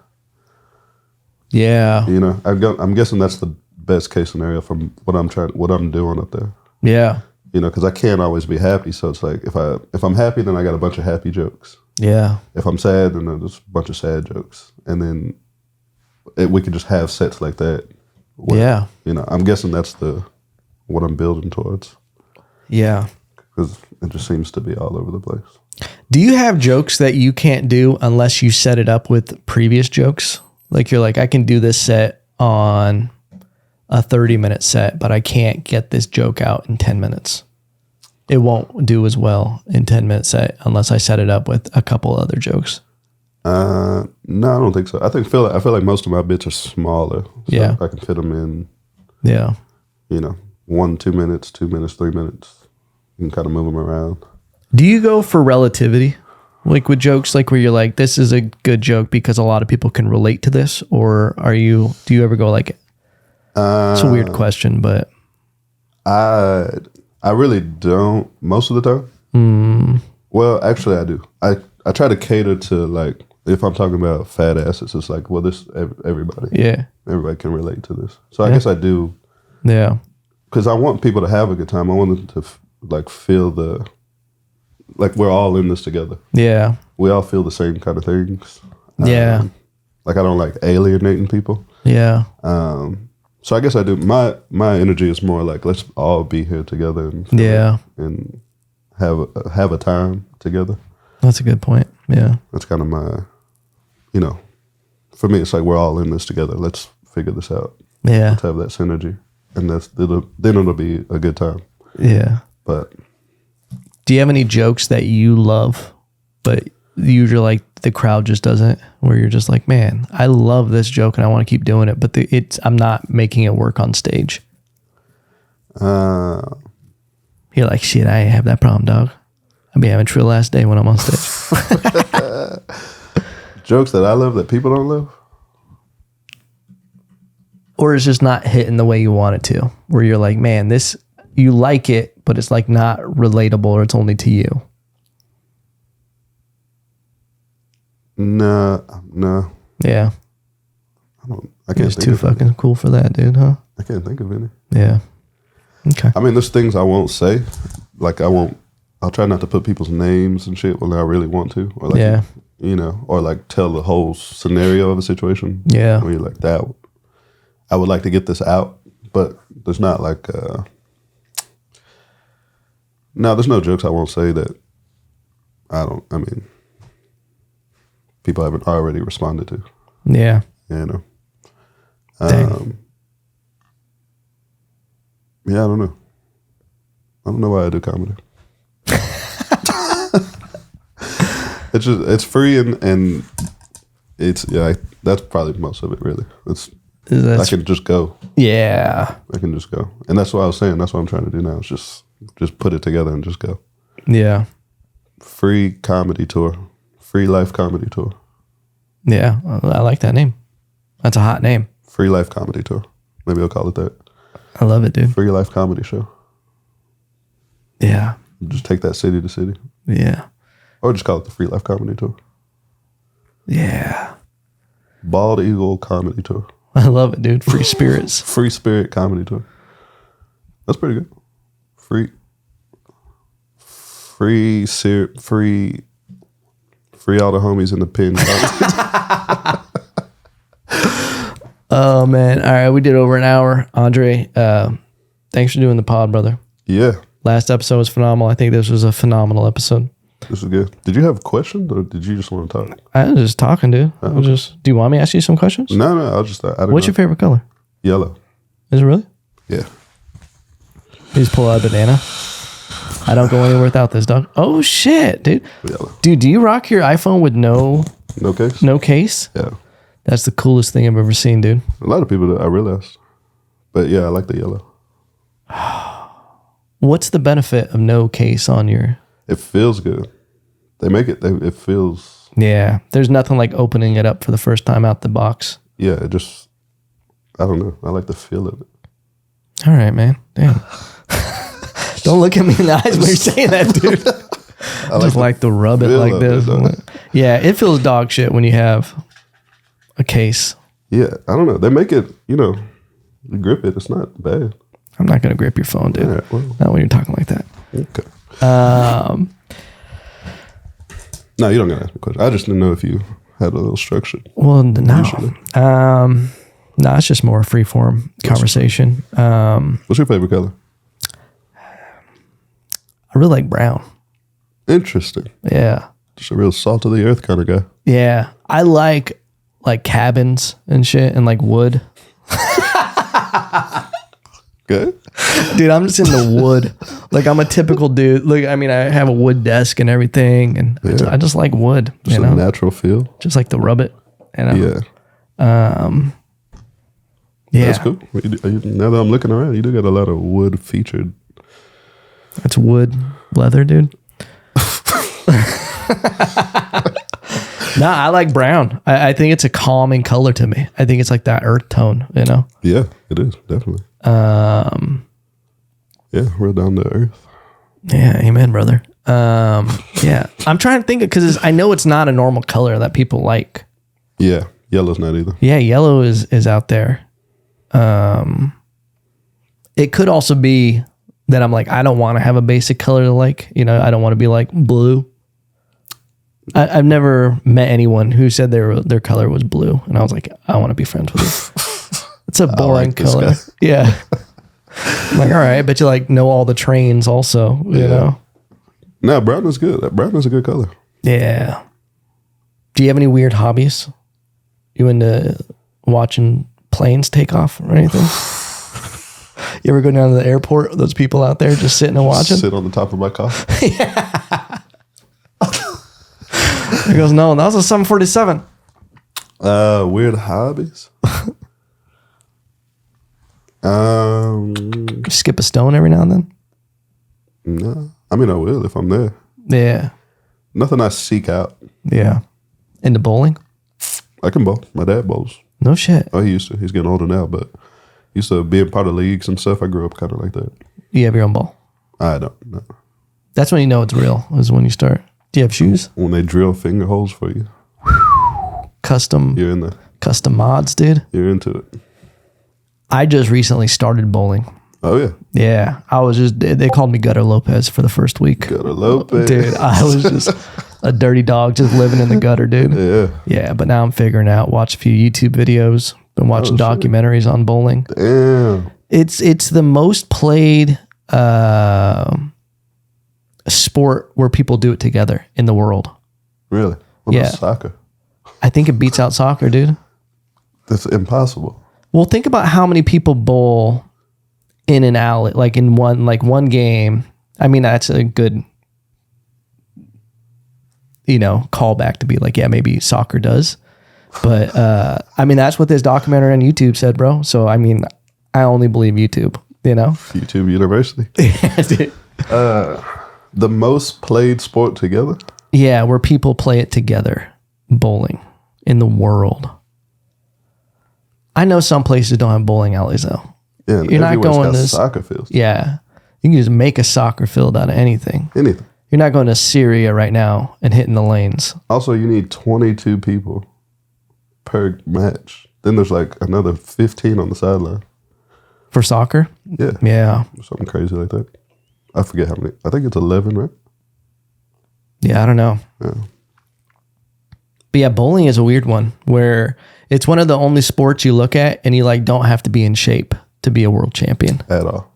Yeah. You know, I'm guessing that's the best case scenario from what I'm doing up there. Yeah. You know, because I can't always be happy. So it's like, if I'm happy, then I got a bunch of happy jokes. Yeah. If I'm sad, then there's a bunch of sad jokes. And then we could just have sets like that. Where, you know, I'm guessing that's what I'm building towards. Yeah. Because it just seems to be all over the place. Do you have jokes that you can't do unless you set it up with previous jokes? Like you're like, I can do this set on a 30-minute set, but I can't get this joke out in 10 minutes. It won't do as well in 10-minute set unless I set it up with a couple other jokes. No, I don't think so. I feel like most of my bits are smaller. So I can fit them in. Yeah. You know, 1, 2 minutes, 2 minutes, 3 minutes. You can kind of move them around. Do you go for relativity? Like with jokes, like where you're like, this is a good joke because a lot of people can relate to this? Or do you ever go like, it's a weird question, but. I really don't most of the time. Well, actually I do. I try to cater to, like, if I'm talking about fat asses, it's like, well, this, everybody. Yeah. Everybody can relate to this. So I guess I do. Yeah. Because I want people to have a good time. I want them to, like, feel like we're all in this together. Yeah. We all feel the same kind of things. Yeah. Like, I don't like alienating people. Yeah. So I guess I do. My energy is more like, let's all be here together and have a time together. That's a good point. Yeah. That's kind of my, you know, for me, it's like we're all in this together. Let's figure this out. Yeah. Let's have that synergy. And then it'll be a good time. Yeah. But do you have any jokes that you love, but usually like the crowd just doesn't, where you're just like, man, I love this joke and I want to keep doing it, but I'm not making it work on stage? You're like, shit, I have that problem, dog. I'll be having trill last day when I'm on stage. Jokes that I love that people don't love? Or it's just not hitting the way you want it to, where you're like, man, this, you like it, but it's like not relatable, or it's only to you. No. Yeah. I can't. It's too fucking cool for that, dude, huh? I can't think of any. Yeah. Okay. I mean, there's things I won't say. Like, I'll try not to put people's names and shit when I really want to. Or like, you know, or like tell the whole scenario of a situation. Yeah. Where you're like, that, I would like to get this out, but there's not like, no, there's no jokes I won't say that I mean, people haven't already responded to. Yeah. You know. Yeah, I don't know. I don't know why I do comedy. It's free and it's, that's probably most of it, really. I can just go. Yeah. I can just go. And that's what I was saying. That's what I'm trying to do now. Is just put it together and just go. Yeah. Free comedy tour. Free life comedy tour. Yeah. I like that name. That's a hot name. Free life comedy tour. Maybe I'll call it that. I love it, dude. Free life comedy show. Yeah. Just take that city to city. Yeah. Or just call it the Free Life Comedy Tour. Yeah. Bald Eagle Comedy Tour. I love it, dude. Free Spirits. Free Spirit Comedy Tour. That's pretty good. Free all the homies in the pen. Oh, man. All right. We did over an hour. Andre, thanks for doing the pod, brother. Yeah. Last episode was phenomenal. I think this was a phenomenal episode. This is good. Did you have questions or did you just want to talk? I was just talking, dude. Okay. Do you want me to ask you some questions? No. I'll just. What's your favorite color? Yellow. Is it really? Yeah. You just pull out a banana. I don't go anywhere without this, dog. Oh shit, dude. Yellow. Dude, do you rock your iPhone with no case? No case? Yeah. That's the coolest thing I've ever seen, dude. A lot of people, I realized. But yeah, I like the yellow. What's the benefit of no case on your? It feels good. They make it. It feels. Yeah, there's nothing like opening it up for the first time out the box. Yeah, it just. I don't know. I like the feel of it. All right, man. Damn. Don't look at me in the eyes when you're saying that, dude. I just like to rub it like this. Yeah, it feels dog shit when you have a case. Yeah, I don't know. They make it, you grip it. It's not bad. I'm not going to grip your phone, dude. Right, well. Not when you're talking like that. Okay. No, you don't got to ask me a question. I just didn't know if you had a little structure. Well, no. No, it's just more free-form conversation. What's your favorite color? I really like brown. Interesting. Yeah. Just a real salt of the earth kind of guy. Yeah. I like cabins and shit and like wood. Good. Dude, I'm just into wood. Like I'm a typical dude. Look, I mean, I have a wood desk and everything, and I just like wood. Just a natural feel. Just like to rub it. Yeah. Yeah. That's cool. Now that I'm looking around, you do got a lot of wood featured. That's wood leather, dude. Nah, I like brown. I think it's a calming color to me. I think it's like that earth tone, Yeah, it is, definitely. Yeah, real down to earth. Yeah, amen, brother. Yeah. I'm trying to think because I know it's not a normal color that people like. Yeah, yellow's not either. Yeah, yellow is out there. It could also be that I'm like, I don't want to have a basic color like, I don't want to be like blue. I've never met anyone who said their color was blue, and I was like, I want to be friends with you. It's a boring color. Yeah. I'm like, all right, I bet you know all the trains also, you know? No, brown is good. Brown is a good color. Yeah. Do you have any weird hobbies? You into watching planes take off or anything? You ever go down to the airport? Those people out there just sitting and watching? Sit on the top of my car. Yeah. He goes, no, that was a 747. Weird hobbies. Skip a stone every now and then? No. I mean, I will if I'm there. Yeah. Nothing I seek out. Yeah. Into bowling? I can bowl. My dad bowls. No shit. Oh, he used to. He's getting older now, but he used to be a part of leagues and stuff. I grew up kind of like that. You have your own ball? I don't. No. That's when you know it's real, is when you start. Do you have shoes? When they drill finger holes for you. Custom. You're in there. Custom mods, dude. You're into it. I just recently started bowling. Oh, yeah. Yeah. They called me Gutter Lopez for the first week. Gutter Lopez. Dude, I was just a dirty dog just living in the gutter, dude. Yeah. Yeah, but now I'm figuring out, watch a few YouTube videos, been watching documentaries on bowling. Damn. It's the most played sport where people do it together in the world. Really? What about soccer? I think it beats out soccer, dude. That's impossible. Well, think about how many people bowl in an alley, like in one game. I mean, that's a good, callback to be like, yeah, maybe soccer does. But, I mean, that's what this documentary on YouTube said, bro. So, I mean, I only believe YouTube, YouTube University. Yeah, dude. The most played sport together? Yeah, where people play it together, bowling in the world. I know some places don't have bowling alleys though. Yeah, you're not going to soccer fields. Yeah, you can just make a soccer field out of anything. Anything. You're not going to Syria right now and hitting the lanes. Also, you need 22 people per match. Then there's like another 15 on the sideline. For soccer? Yeah. Yeah. Something crazy like that. I forget how many. I think it's 11, right? Yeah, I don't know. Yeah. But yeah, bowling is a weird one where it's one of the only sports you look at and you don't have to be in shape to be a world champion. At all.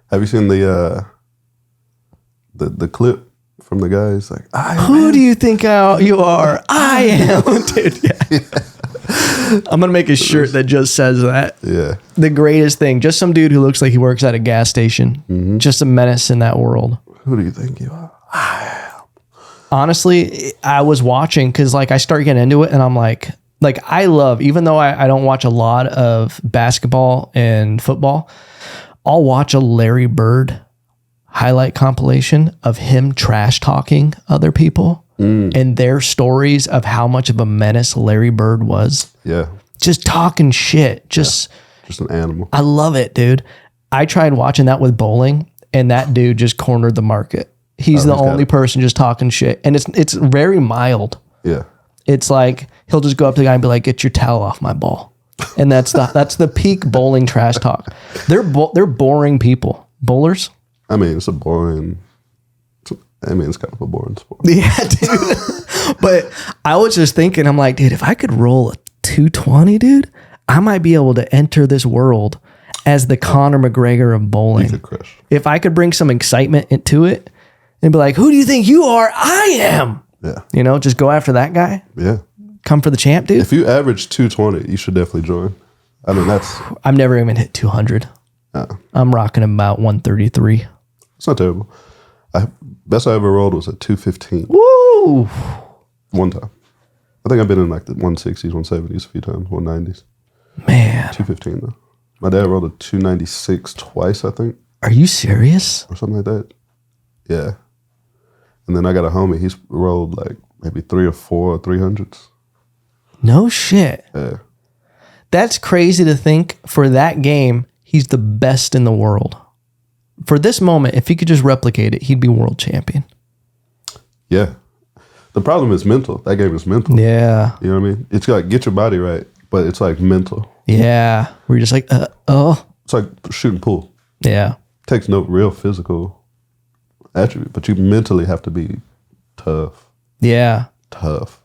Have you seen the clip from the guy? He's like, who do you think you are? I am. Dude, yeah. I'm going to make a shirt that just says that. Yeah. The greatest thing. Just some dude who looks like he works at a gas station. Mm-hmm. Just a menace in that world. Who do you think you are? Honestly, I was watching because I start getting into it and I'm like I love, even though I don't watch a lot of basketball and football, I'll watch a Larry Bird highlight compilation of him trash talking other people and their stories of how much of a menace Larry Bird was. Yeah. Just talking shit. Just an animal. I love it, dude. I tried watching that with bowling, and that dude just cornered the market. He's the only person just talking shit. And it's very mild. Yeah. It's like he'll just go up to the guy and be like, "Get your towel off my ball." And that's the peak bowling trash talk. They're boring people. Bowlers. I mean, it's kind of a boring sport. Yeah, dude. But I was just thinking, I'm like, dude, if I could roll a 220, dude, I might be able to enter this world as the Conor McGregor of bowling. You could crush. If I could bring some excitement into it and be like, who do you think you are? I am. Yeah. You know, just go after that guy. Yeah. Come for the champ, dude. If you average 220, you should definitely join. I mean, I've never even hit 200. I'm rocking about 133. It's not terrible. Best I ever rolled was at 215. Woo! One time. I think I've been in like the 160s, 170s a few times, 190s. Man. 215 though. My dad rolled a 296 twice, I think. Are you serious? Or something like that. Yeah. And then I got a homie, he's rolled like maybe 3 or 4 300s. No shit. Yeah. That's crazy to think. For that game, he's the best in the world. For this moment, if he could just replicate it, he'd be world champion. Yeah. The problem is mental. That game is mental. Yeah. You know what I mean? It's like, get your body right, but it's like mental. Yeah. We're just like, It's like shooting pool. Yeah. Takes no real physical attribute, but you mentally have to be tough. Yeah. Tough.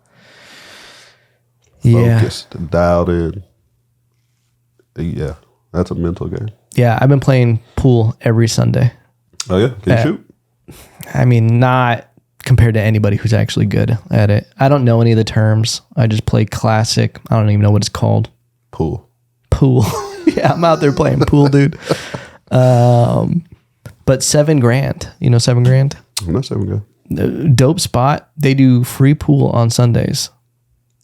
Yeah. Focused, dialed in. Yeah. That's a mental game. Yeah. I've been playing pool every Sunday. Oh, yeah? Can you shoot? I mean, not compared to anybody who's actually good at it. I don't know any of the terms. I just play classic. I don't even know what it's called. Pool. Yeah, I'm out there playing pool, dude. But $7,000. You know $7,000? I'm not $7,000. Dope spot. They do free pool on Sundays.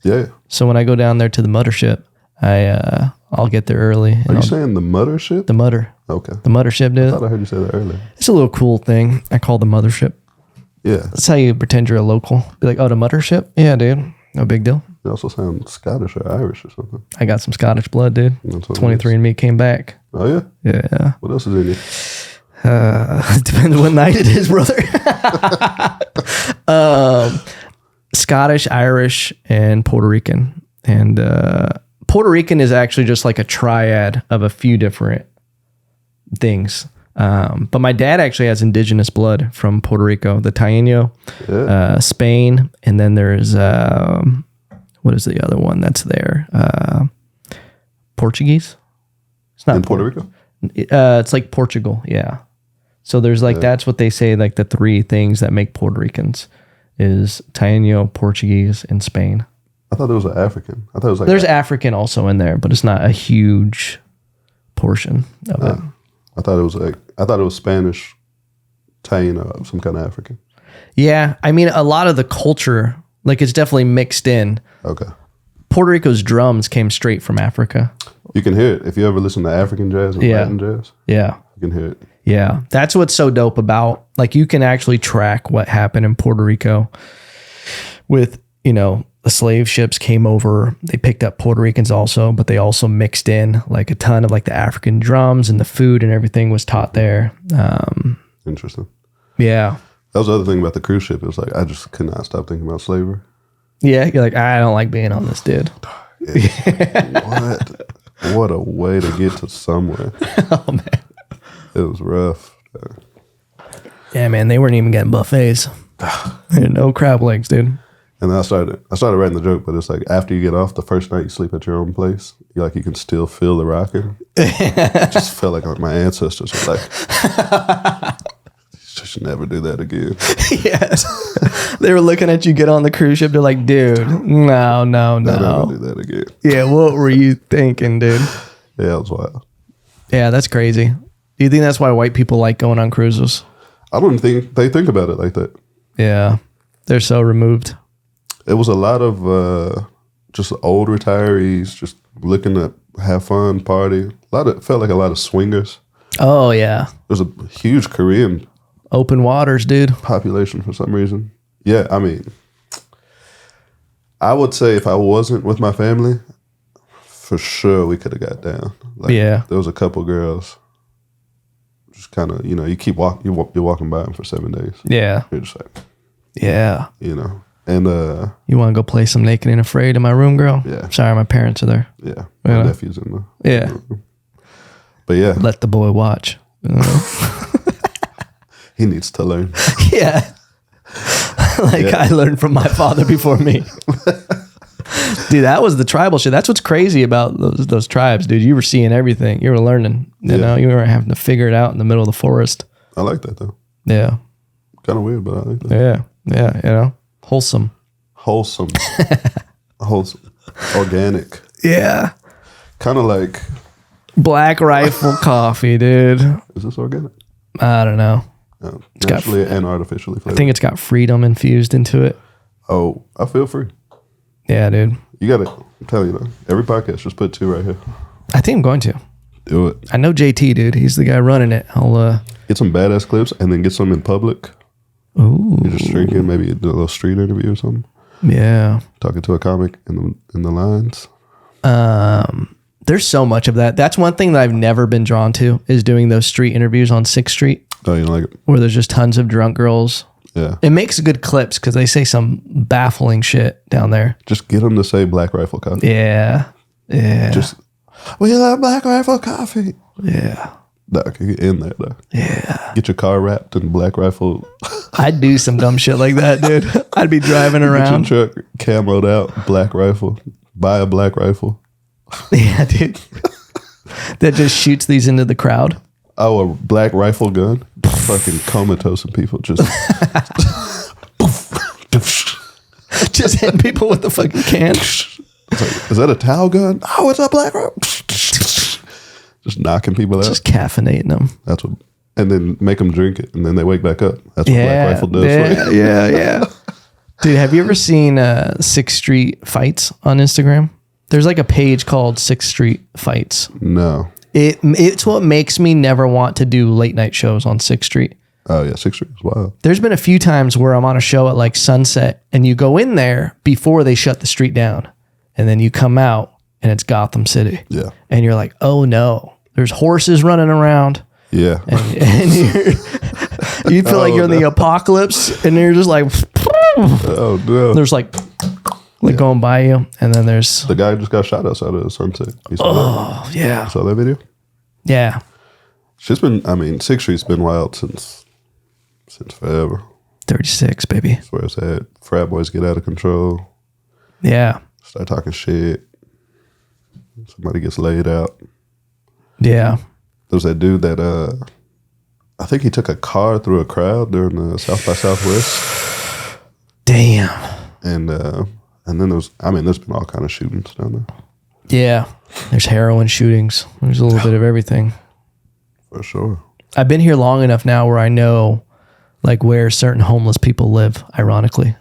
Yeah. So when I go down there to the mothership, I'll get there early. Are you saying the mothership? The mutter. Okay. The mothership, dude. I thought I heard you say that earlier. It's a little cool thing. I call the mothership. Yeah. That's how you pretend you're a local. Be like, oh, the mothership? Yeah, dude. No big deal. You also sound Scottish or Irish or something. I got some Scottish blood, dude. 23andMe came back. Oh, yeah? Yeah. What else is in you? Depends what night it is, brother. Scottish, Irish, and Puerto Rican. And Puerto Rican is actually just like a triad of a few different things. But my dad actually has indigenous blood from Puerto Rico, the Taino, Spain, and then there's what is the other one that's there? Portuguese. It's not in Puerto Rico. It's like Portugal, yeah. So there's like that's what they say. Like the three things that make Puerto Ricans is Taino, Portuguese, and Spain. I thought it was an African. I thought it was like there's African also in there, but it's not a huge portion of it. I thought it was Spanish, Taino, some kind of African. Yeah, I mean a lot of the culture, like it's definitely mixed in. Okay. Puerto Rico's drums came straight from Africa. You can hear it if you ever listen to African jazz or Latin jazz. Yeah, you can hear it. Yeah, that's what's so dope about, like, you can actually track what happened in Puerto Rico with, you know, the slave ships came over. They picked up Puerto Ricans also, but they also mixed in like a ton of like the African drums, and the food and everything was taught there. Interesting. Yeah. That was the other thing about the cruise ship. It was like, I just could not stop thinking about slavery. Yeah. You're like, I don't like being on this, dude. What a way to get to somewhere. Oh, man. It was rough. Yeah, man. They weren't even getting buffets. No crab legs, dude. And then I started writing the joke, but it's like after you get off, the first night you sleep at your own place, you can still feel the rocking. It just felt like my ancestors were like, you should never do that again. Yes. They were looking at you get on the cruise ship. They're like, dude, no. Never do that again. Yeah, what were you thinking, dude? Yeah, it was wild. Yeah, that's crazy. Do you think that's why white people like going on cruises? I don't think they think about it like that. Yeah, they're so removed. It was a lot of just old retirees just looking to have fun, party. Felt like a lot of swingers. Oh, yeah. There's a huge Korean Open waters, dude. Population for some reason. Yeah, I mean, I would say if I wasn't with my family, for sure we could have got down. Like, yeah. There was a couple girls, just kind of, you know, you're walking by them for 7 days. Yeah. You're just like, yeah. You know, and you want to go play some Naked and Afraid in my room, girl? Yeah. Sorry, my parents are there. Yeah. My nephew's in the room. But yeah. Let the boy watch. He needs to learn. Yeah. I learned from my father before me. Dude, that was the tribal shit. That's what's crazy about those tribes, dude. You were seeing everything. You were learning. You know, you were having to figure it out in the middle of the forest. I like that though. Yeah. Kind of weird, but I like that. Yeah. Yeah. You know, wholesome. Organic. Yeah. Kind of like Black Rifle coffee, dude. Is this organic? I don't know. It's naturally and artificially flavored. I think it's got freedom infused into it. Oh, I feel free. Yeah, dude. You got to, I'm telling you though, every podcast, just put 2 right here. I think I'm going to. Do it. I know JT, dude. He's the guy running it. I'll get some badass clips and then get some in public. Ooh. You're just drinking, maybe do a little street interview or something. Yeah. Talking to a comic in the lines. There's so much of that. That's one thing that I've never been drawn to is doing those street interviews on 6th Street. Oh, you don't like it? Where there's just tons of drunk girls. Yeah. It makes good clips because they say some baffling shit down there. Just get them to say Black Rifle Coffee. Yeah. Yeah. Just, we love Black Rifle Coffee. Yeah. Doc, you get in there, though. Yeah. Get your car wrapped in Black Rifle. I'd do some dumb shit like that, dude. I'd be driving around. Get your truck camoed out, Black Rifle. Buy a Black Rifle. Yeah, dude. That just shoots these into the crowd. Oh, a Black Rifle gun? Fucking comatose people just... Just hitting people with the fucking can. Like, is that a towel gun? Oh, it's a Black Rifle. Just knocking people out. Just caffeinating them. That's what... And then make them drink it, and then they wake back up. That's what Black Rifle does for you. Yeah. Dude, have you ever seen 6th Street Fights on Instagram? There's like a page called 6th Street Fights. No. It's what makes me never want to do late night shows on 6th Street. Oh, yeah. 6th Street is wild. There's been a few times where I'm on a show at like sunset, and you go in there before they shut the street down, and then you come out, and it's Gotham City. Yeah. And you're like, oh no, there's horses running around. Yeah. And you feel like you're in the apocalypse, and you're just like, oh no. There's like going by you, and then there's the guy just got shot outside of the Sunset. Yeah. Saw that video? Yeah. She's been, I mean, 6th Street's been wild since forever. 36, baby. That's where it's at. Frat boys get out of control. Yeah. Start talking shit. Somebody gets laid out. Yeah. There was that dude that I think he took a car through a crowd during the South by Southwest. Damn. And then there's been all kind of shootings down there. Yeah. There's heroin shootings. There's a little bit of everything. For sure. I've been here long enough now where I know like where certain homeless people live, ironically.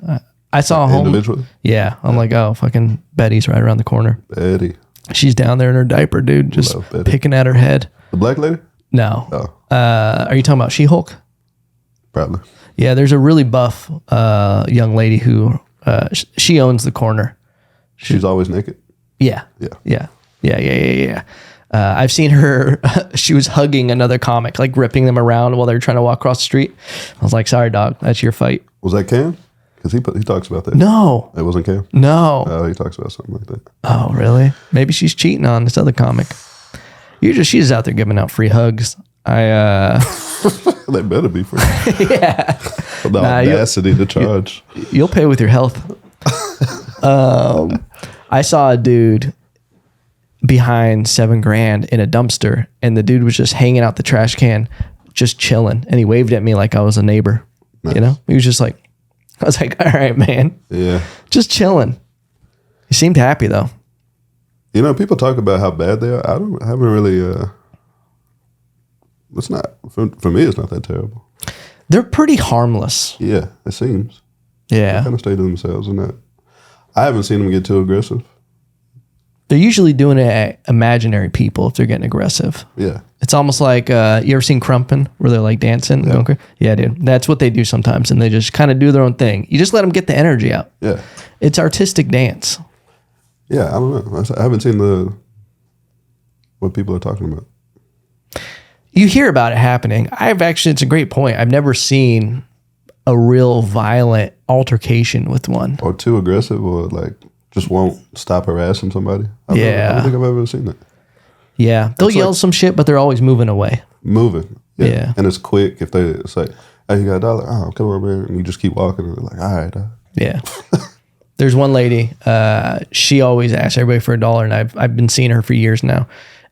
I saw a home. Individually? Yeah. I'm like, oh, fucking Betty's right around the corner. Betty. She's down there in her diaper, dude, just picking at her head. The black lady? No. Oh. Are you talking about She-Hulk? Probably. Yeah, there's a really buff young lady who she owns the corner. She's always naked? Yeah. Yeah. I've seen her. She was hugging another comic, like gripping them around while they were trying to walk across the street. I was like, sorry, dog. That's your fight. Was that Cam? Because he talks about that. No. It wasn't Cam? No. Oh, he talks about something like that. Oh, really? Maybe she's cheating on this other comic. She's out there giving out free hugs. They better be free. Yeah. The audacity to charge. You'll pay with your health. I saw a dude behind $7,000 in a dumpster, and the dude was just hanging out the trash can, just chilling. And he waved at me like I was a neighbor. Nice. You know, he was just like, I was like, all right, man. Yeah. Just chilling. He seemed happy though. You know, people talk about how bad they are. I haven't really, it's not, for me, it's not that terrible. They're pretty harmless. Yeah, it seems. Yeah. They kind of stay to themselves and that. I haven't seen them get too aggressive. They're usually doing it at imaginary people if they're getting aggressive. Yeah. It's almost like, you ever seen Crumpin', where they're like dancing? Yeah. Going crazy? Yeah, dude. That's what they do sometimes, and they just kind of do their own thing. You just let them get the energy out. Yeah. It's artistic dance. Yeah, I don't know. I haven't seen what people are talking about. You hear about it happening. It's a great point. I've never seen a real violent altercation with one. Or too aggressive, or like just won't stop harassing somebody. I don't think I've ever seen that. Yeah. They'll yell some shit, but they're always moving away. Moving. Yeah. And it's quick. It's like, hey, you got $1? Oh, come over here. And you just keep walking. And they're like, all right. Yeah. There's one lady, she always asks everybody for $1, and I've been seeing her for years now.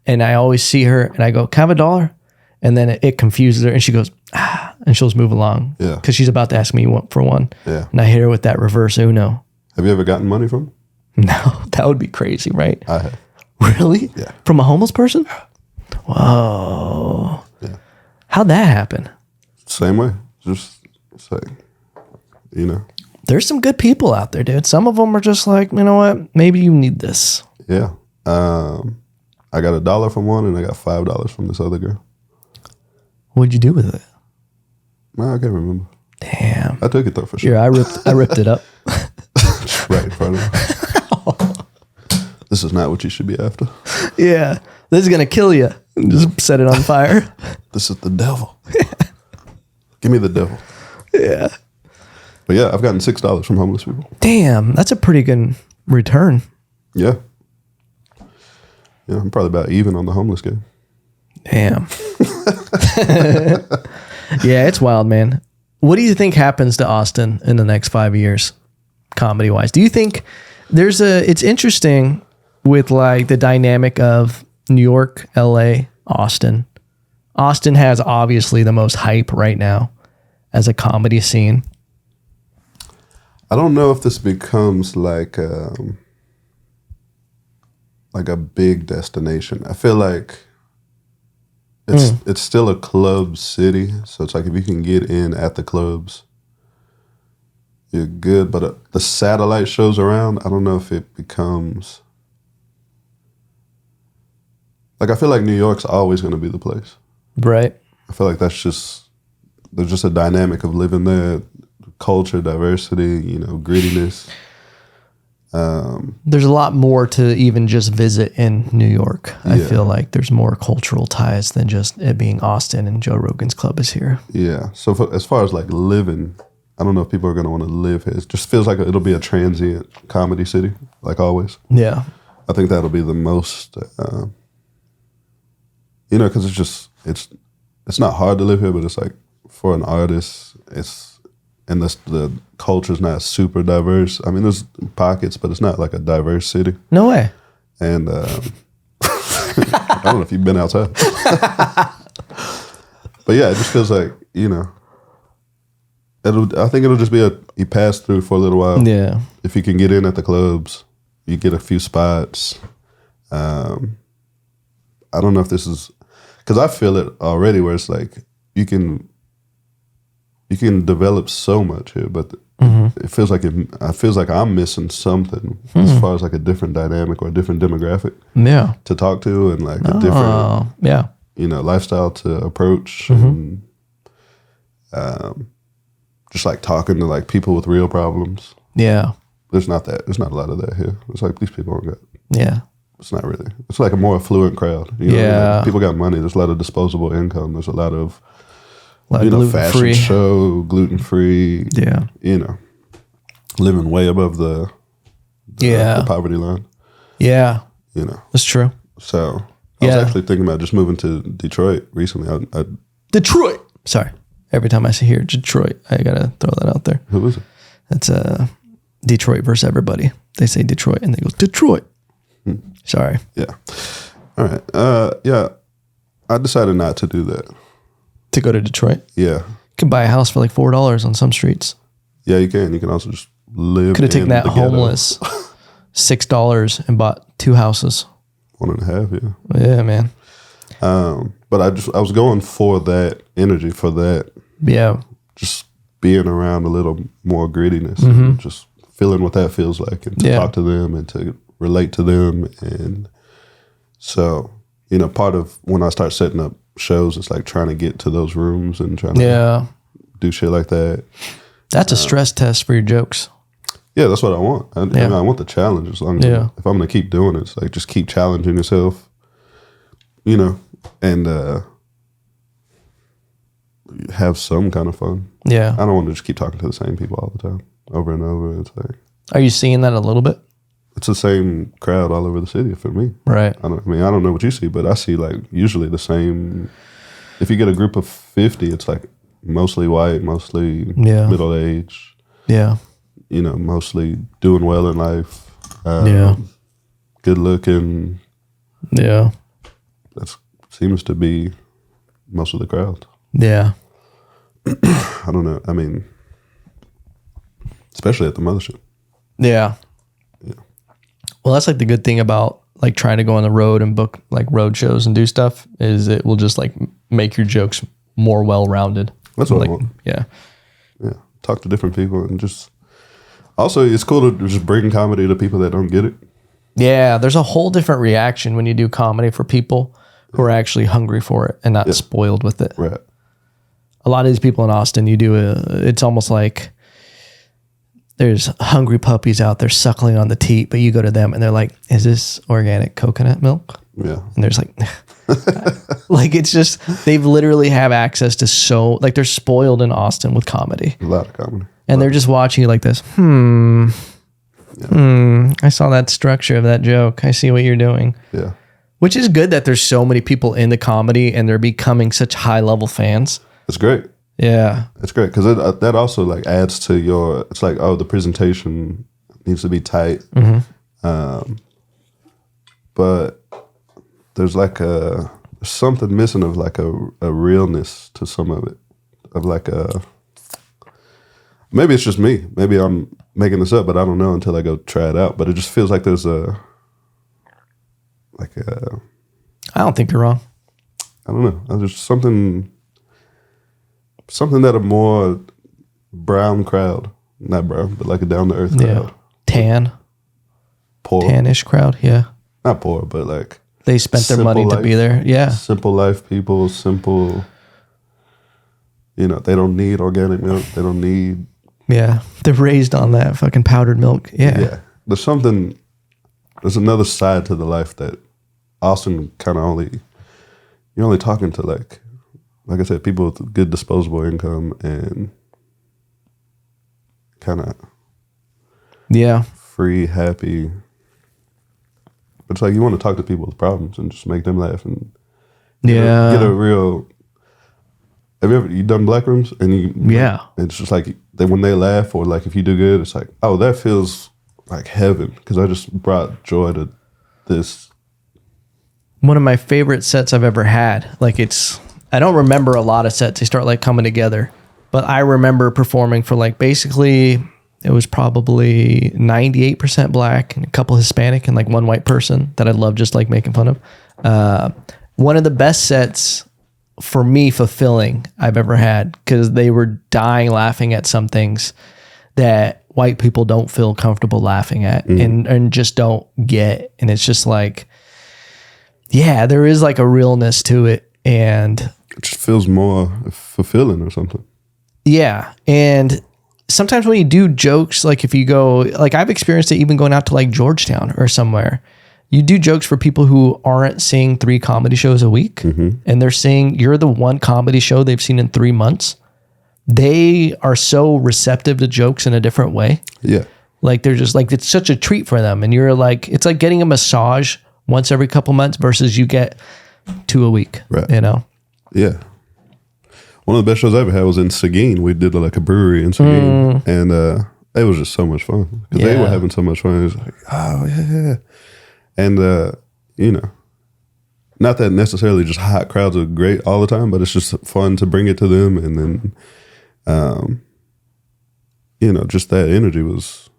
And I always see her, and I go, can I have $1? And then it confuses her, and she goes, and she'll just move along. Yeah. Because she's about to ask me for one. Yeah. And I hit her with that reverse Uno. Have you ever gotten money from them? No, that would be crazy, right? I have. Really? Yeah. From a homeless person? Whoa. Yeah. How'd that happen? Same way. Just say, There's some good people out there, dude. Some of them are just like, you know what? Maybe you need this. Yeah. I got $1 from one, and I got $5 from this other girl. What'd you do with it? No, I can't remember. Damn. I took it though for sure. Here, I ripped it up. Right in front of me. This is not what you should be after. Yeah. This is going to kill you. Just set it on fire. This is the devil. Give me the devil. Yeah. But yeah, I've gotten $6 from homeless people. Damn. That's a pretty good return. Yeah. Yeah, I'm probably about even on the homeless game. Damn. Yeah, it's wild, man. What do you think happens to Austin in the next 5 years, comedy wise? Do you think it's interesting with like the dynamic of New York, LA, Austin. Austin has obviously the most hype right now as a comedy scene. I don't know if this becomes like a big destination. I feel like it's still a club city, so it's like if you can get in at the clubs, you're good. But the satellite shows around, I don't know if it becomes like, I feel like New York's always going to be the place, right? I feel like there's just a dynamic of living there, culture, diversity, grittiness. There's a lot more to even just visit in New York. I feel like there's more cultural ties than just it being Austin and Joe Rogan's Club is here. Yeah. So as far as like living, I don't know if people are going to want to live here. It just feels like it'll be a transient comedy city, like always. Yeah. I think that'll be the most, because it's not hard to live here, but it's like for an artist, and the culture's not super diverse. I mean, there's pockets, but it's not like a diverse city. No way. And I don't know if you've been outside. But yeah, it just feels like, I think it'll just be you pass through for a little while. Yeah. If you can get in at the clubs, you get a few spots. I don't know if this is, because I feel it already where it's like you can develop so much here, but it feels like I'm missing something as far as like a different dynamic or a different demographic to talk to, and like a different lifestyle to approach, and just like talking to like people with real problems. Yeah. There's not a lot of that here. It's like these people don't got. Yeah. It's not really. It's like a more affluent crowd. Like people got money. There's a lot of disposable income. There's a lot of fashion show, gluten free. Yeah. Living way above the poverty line. Yeah. That's true. So I was actually thinking about just moving to Detroit recently. Detroit. Sorry. Every time I hear Detroit, I gotta throw that out there. Who is it? That's Detroit versus everybody. They say Detroit and they go Detroit. Sorry. Yeah. All right. Yeah. I decided not to do that. To go to Detroit? Yeah. You can buy a house for like $4 on some streets. Yeah, you can. You can also just live. Could have taken that homeless $6 and bought 2 houses. 1.5, yeah. Yeah, man. But I was going for that energy, for that. Yeah. Just being around a little more grittiness and just feeling what that feels like, and to talk to them and to relate to them. And so, you know, part of when I start setting up shows, it's like trying to get to those rooms and trying to do shit like that. That's a stress test for your jokes. Yeah, that's what I want. I mean, I want the challenge. As long as if I'm going to keep doing it, it's like just keep challenging yourself, you know, and have some kind of fun. Yeah. I don't want to just keep talking to the same people all the time, over and over. It's like, are you seeing that a little bit? It's the same crowd all over the city for me. Right. I don't know what you see, but I see like usually the same. If you get a group of 50, it's like mostly white, mostly middle age. Yeah. You know, mostly doing well in life. Good looking. Yeah. That seems to be most of the crowd. Yeah. I don't know. I mean, especially at the mothership. Yeah. Yeah. Well, that's like the good thing about like trying to go on the road and book like road shows and do stuff is it will just like make your jokes more well-rounded. That's what like, I want. Yeah. Yeah. Talk to different people and just also it's cool to just bring comedy to people that don't get it. Yeah. There's a whole different reaction when you do comedy for people who are actually hungry for it and not spoiled with it. Right. A lot of these people in Austin, it's almost like there's hungry puppies out there suckling on the teat, but you go to them and they're like, is this organic coconut milk? Yeah. And there's like, like it's just, they've literally have access to like they're spoiled in Austin with comedy. A lot of comedy. And they're just watching you like this. I saw that structure of that joke. I see what you're doing. Yeah. Which is good that there's so many people in the comedy and they're becoming such high level fans. It's great. Yeah. It's great because that also like adds to it's like, oh, the presentation needs to be tight. Mm-hmm. But there's like something missing of like a realness to some of it. Of like maybe it's just me. Maybe I'm making this up, but I don't know until I go try it out. But it just feels like there's I don't think you're wrong. I don't know. There's something that a more brown crowd, not brown, but like a down to earth crowd. Poor. Tannish crowd, yeah. Not poor, but like they spent their money to be there. Yeah. Simple life people, simple, you know, they don't need organic milk. They don't need. Yeah. They're raised on that fucking powdered milk. Yeah. Yeah. There's another side to the life that Austin kind of you're only talking to like I said, people with good disposable income and kind of free, happy. It's like you want to talk to people with problems and just make them laugh and get a real. Have you done black rooms? And it's just like when they laugh or like if you do good, it's like, oh, that feels like heaven because I just brought joy to this. One of my favorite sets I've ever had. Like I don't remember a lot of sets. They start like coming together, but I remember performing for like basically it was probably 98% black and a couple Hispanic and like one white person that I love just like making fun of. One of the best sets for me fulfilling I've ever had because they were dying laughing at some things that white people don't feel comfortable laughing at and just don't get. And it's just like, yeah, there is like a realness to it. And it just feels more fulfilling or something. Yeah. And sometimes when you do jokes, like if you go, like I've experienced it even going out to like Georgetown or somewhere, you do jokes for people who aren't seeing 3 comedy shows a week and they're seeing you're the one comedy show they've seen in 3 months. They are so receptive to jokes in a different way. Yeah. Like they're just like, it's such a treat for them. And you're like, it's like getting a massage once every couple months versus you get 2 a week, right? You know? Yeah. One of the best shows I ever had was in Seguin. We did like a brewery in Seguin, and it was just so much fun because they were having so much fun. It was like, oh yeah, and you know, not that necessarily just hot crowds are great all the time, but it's just fun to bring it to them, and then, you know, just that energy was.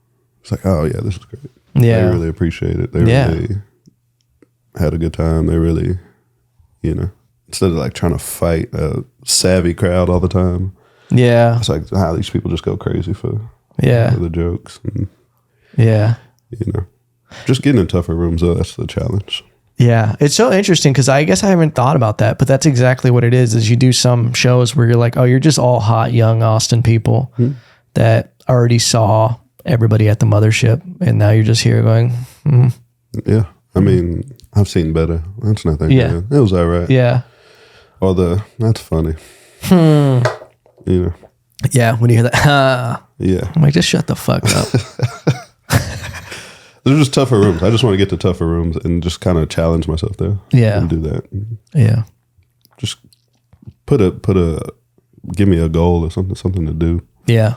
It's like, oh yeah, this is great. Yeah, they really appreciate it. They really had a good time. They really. You know, instead of like trying to fight a savvy crowd all the time. Yeah. It's like how these people just go crazy for the jokes. And, you know. Just getting in tougher rooms, though, that's the challenge. Yeah. It's so interesting because I guess I haven't thought about that, but that's exactly what it is you do some shows where you're like, oh, you're just all hot, young Austin people that already saw everybody at the mothership. And now you're just here going, Yeah. I mean, I've seen better. That's nothing. Yeah. It was all right. Yeah. Or that's funny. You know. Yeah. When you hear that, Yeah. I'm like, just shut the fuck up. They're just tougher rooms. I just want to get to tougher rooms and just kind of challenge myself there. Yeah. And do that. Yeah. Just give me a goal or something to do. Yeah.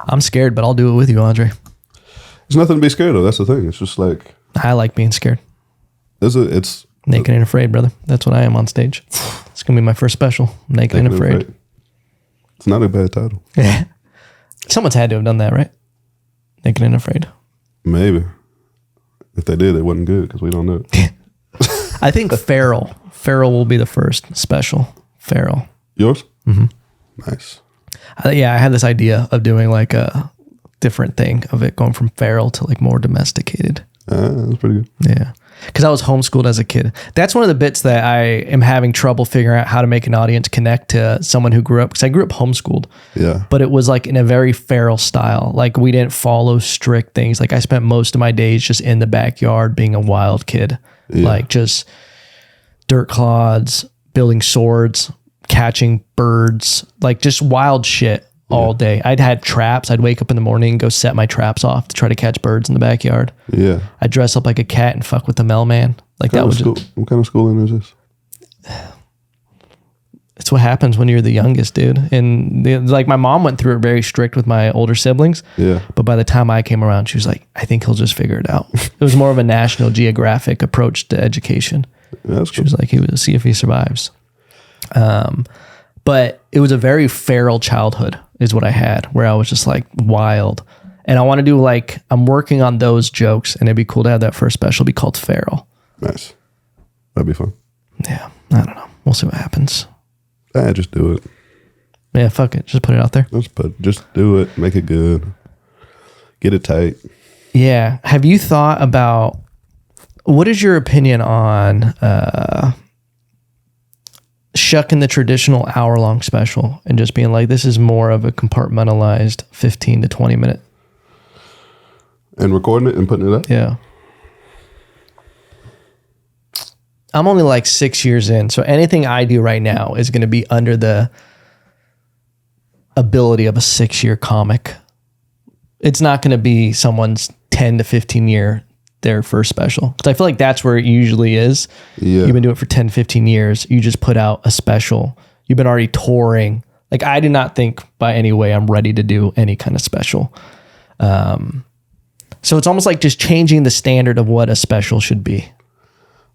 I'm scared, but I'll do it with you, Andre. There's nothing to be scared of. That's the thing. It's just like, I like being scared. It's Naked and Afraid, brother. That's what I am on stage. It's going to be my first special. Naked and Afraid. It's not a bad title. Yeah. Someone's had to have done that, right? Naked and Afraid. Maybe. If they did, it wasn't good because we don't know. I think Feral. Feral will be the first special. Feral. Yours? Mm-hmm. Nice. Yeah, I had this idea of doing like a different thing of it going from feral to like more domesticated. That's pretty good. Yeah. Because I was homeschooled as a kid. That's one of the bits that I am having trouble figuring out how to make an audience connect to someone who grew up. Because I grew up homeschooled. Yeah. But it was like in a very feral style. Like we didn't follow strict things. Like I spent most of my days just in the backyard being a wild kid. Yeah. Like just dirt clods, building swords, catching birds, like just wild shit all day. I'd had traps. I'd wake up in the morning and go set my traps off to try to catch birds in the backyard. Yeah. I'd dress up like a cat and fuck with the mailman. Like that was what kind of schooling is this? It's what happens when you're the youngest, dude. And like my mom went through it very strict with my older siblings. Yeah. But by the time I came around, she was like, I think he'll just figure it out. It was more of a National Geographic approach to education. Yeah, that's cool. She was like, he would see if he survives. But it was a very feral childhood is what I had, where I was just like wild. And I want to do like, I'm working on those jokes, and it'd be cool to have that first special be called Feral. Nice. That'd be fun. Yeah. I don't know. We'll see what happens. Just do it. Yeah, fuck it. Just put it out there. Just do it. Make it good. Get it tight. Yeah. Have you thought about, what is your opinion on shucking the traditional hour-long special and just being like, this is more of a compartmentalized 15 to 20 minute? And recording it and putting it up? Yeah. I'm only like 6 years in, so anything I do right now is going to be under the ability of a 6-year comic. It's not going to be someone's 10 to 15 year, their first special. Because I feel like that's where it usually is. Yeah. You've been doing it for 10, 15 years. You just put out a special. You've been already touring. Like, I do not think by any way I'm ready to do any kind of special. So it's almost like just changing the standard of what a special should be.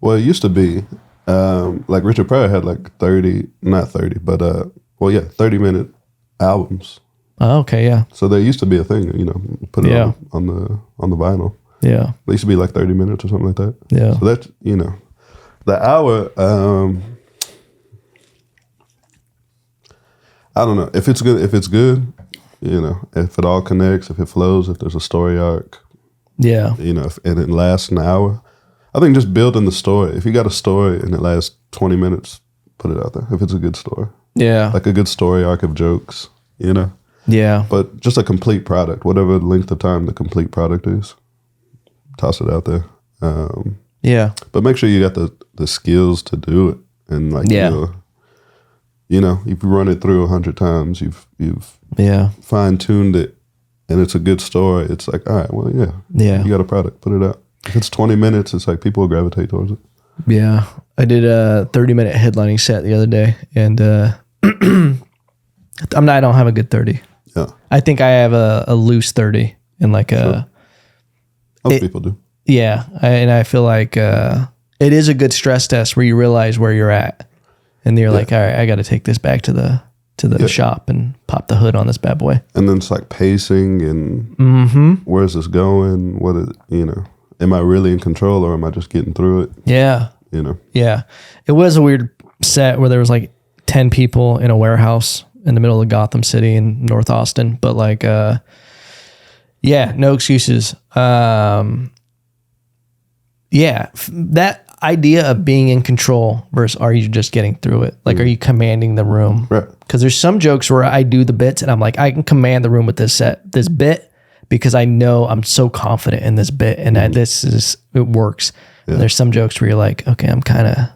Well, it used to be, like Richard Pryor had like 30-minute albums. Oh, okay, yeah. So there used to be a thing, put it on the vinyl. Yeah. They used to be like 30 minutes or something like that. Yeah. So that's, the hour, I don't know. If it's good, if it all connects, if it flows, if there's a story arc. Yeah. And it lasts an hour. I think just building the story. If you got a story and it lasts 20 minutes, put it out there. If it's a good story. Yeah. Like a good story arc of jokes, Yeah. But just a complete product, whatever length of time the complete product is, toss it out there. Yeah. But make sure you got the skills to do it. And like, if you run it through 100 times, you've fine-tuned it and it's a good story. It's like, all right, well, yeah. You got a product, put it out. If it's 20 minutes, it's like people will gravitate towards it. Yeah. I did a 30-minute headlining set the other day, and I don't have a good 30. Yeah. I think I have a loose 30 and like a... Most people do. Yeah. And I feel like it is a good stress test where you realize where you're at. And you're like, all right, I got to take this back to the shop and pop the hood on this bad boy. And then it's like pacing and where's this going? What is, am I really in control or am I just getting through it? Yeah. Yeah. It was a weird set where there was like 10 people in a warehouse in the middle of Gotham City in North Austin. But like, Yeah, no excuses. That idea of being in control versus are you just getting through it? Like, are you commanding the room? Right. Because there's some jokes where I do the bits and I'm like, I can command the room with this bit because I know I'm so confident in this bit and that it works. Yeah. And there's some jokes where you're like, okay, I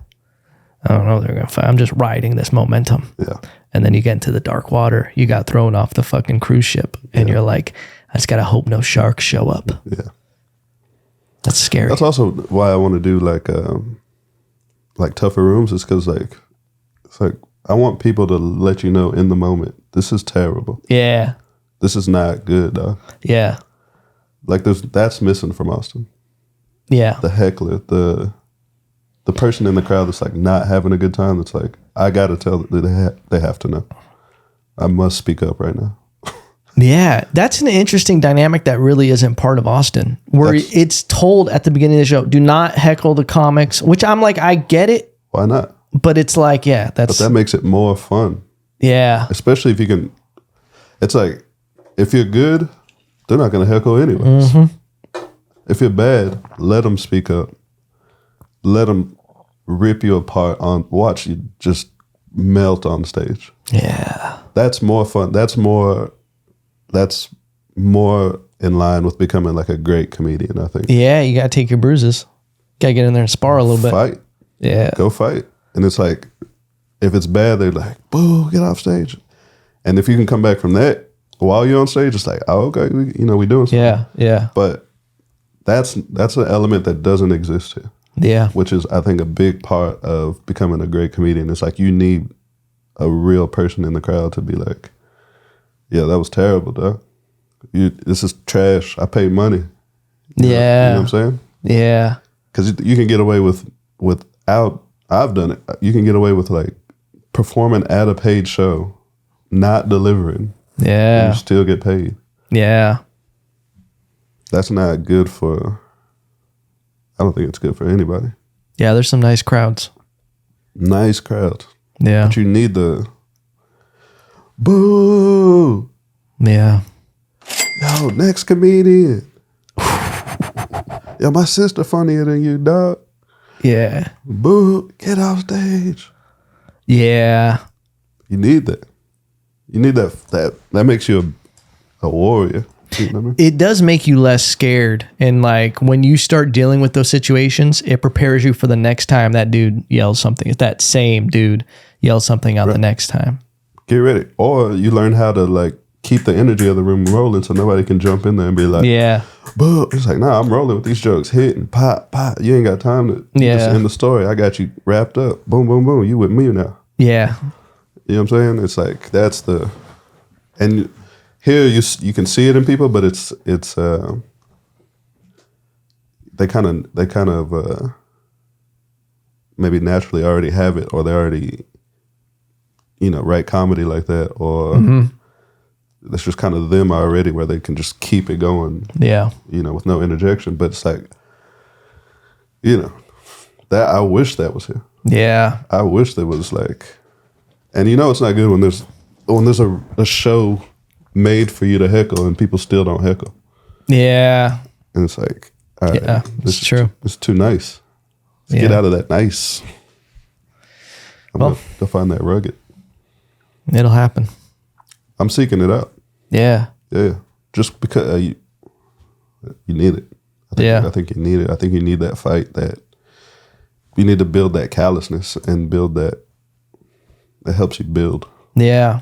don't know, they're gonna fight. I'm just riding this momentum. Yeah. And then you get into the dark water. You got thrown off the fucking cruise ship, and you're like, I just gotta hope no sharks show up. Yeah. That's scary. That's also why I want to do like tougher rooms, is because it's like I want people to let you know in the moment, this is terrible. Yeah. This is not good, dog. Yeah. Like that's missing from Austin. Yeah. The heckler, the person in the crowd that's like not having a good time. That's like, I gotta tell that they have to know. I must speak up right now. Yeah, that's an interesting dynamic that really isn't part of Austin, where it's told at the beginning of the show, do not heckle the comics, which I'm like, I get it. Why not? But it's like, yeah, But that makes it more fun. Yeah. Especially if you can, it's like, if you're good, they're not going to heckle anyways. Mm-hmm. If you're bad, let them speak up. Let them rip you apart watch you just melt on stage. Yeah. That's more fun. That's more in line with becoming like a great comedian, I think. Yeah, you got to take your bruises. Got to get in there and spar a little bit. Fight. Yeah. Go fight. And it's like, if it's bad, they're like, boo, get off stage. And if you can come back from that while you're on stage, it's like, oh, okay, we doing something. Yeah, yeah. But that's an element that doesn't exist here. Yeah. Which is, I think, a big part of becoming a great comedian. It's like, you need a real person in the crowd to be like, yeah, that was terrible, dog. This is trash. I paid money. You know what I'm saying? Yeah. Because you can get away without, I've done it. You can get away with like performing at a paid show, not delivering. Yeah. And you still get paid. Yeah. That's not good for, I don't think it's good for anybody. Yeah, there's some nice crowds. Nice crowds. Yeah. But you need the boo. Yeah. Yo, next comedian. Yo, my sister funnier than you, dog. Yeah. Boo, get off stage. Yeah. You need that. You need that makes you a warrior. You know what I mean? It does make you less scared. And like when you start dealing with those situations, it prepares you for the next time that dude yells something. If that same dude yells something out the next time. Get ready. Or you learn how to like keep the energy of the room rolling so nobody can jump in there and be like, yeah. Boo. It's like, nah, I'm rolling with these jokes, hitting, pop, pop. You ain't got time to just end the story. I got you wrapped up. Boom, boom, boom. You with me now. Yeah. You know what I'm saying? It's like, that's the, and here you can see it in people, but it's they kind of maybe naturally already have it, or they already, write comedy like that, or that's just kind of them already, where they can just keep it going. Yeah. With no interjection. But it's like, that I wish that was here. Yeah. I wish there was like, and it's not good when there's a show made for you to heckle and people still don't heckle. Yeah. And it's like, all right, yeah, it's true. It's too nice. Let's get out of that nice. I'm gonna find that rugged. It'll happen. I'm seeking it out. Yeah. Yeah. Just because you need it. I think you need it. I think you need that fight. That you need to build that callousness and build that helps you build. Yeah.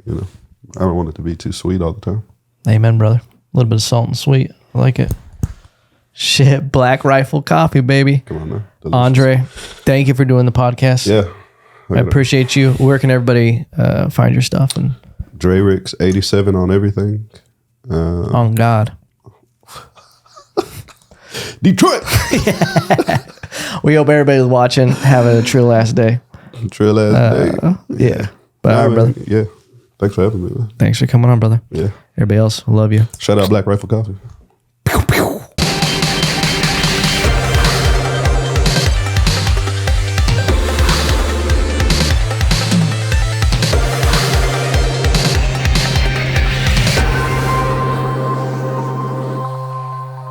I don't want it to be too sweet all the time. Amen, brother. A little bit of salt and sweet. I like it. Shit, Black Rifle Coffee, baby. Come on now. Delicious. Andre, thank you for doing the podcast. Yeah. I appreciate you. Where can everybody find your stuff? And Drarix 87 on everything. On God. Detroit. We hope everybody's watching. Have a trill last day. Trill last day. Yeah. But all right, brother. Yeah. Thanks for having me, man. Thanks for coming on, brother. Yeah. Everybody else, love you. Shout out Black Rifle Coffee.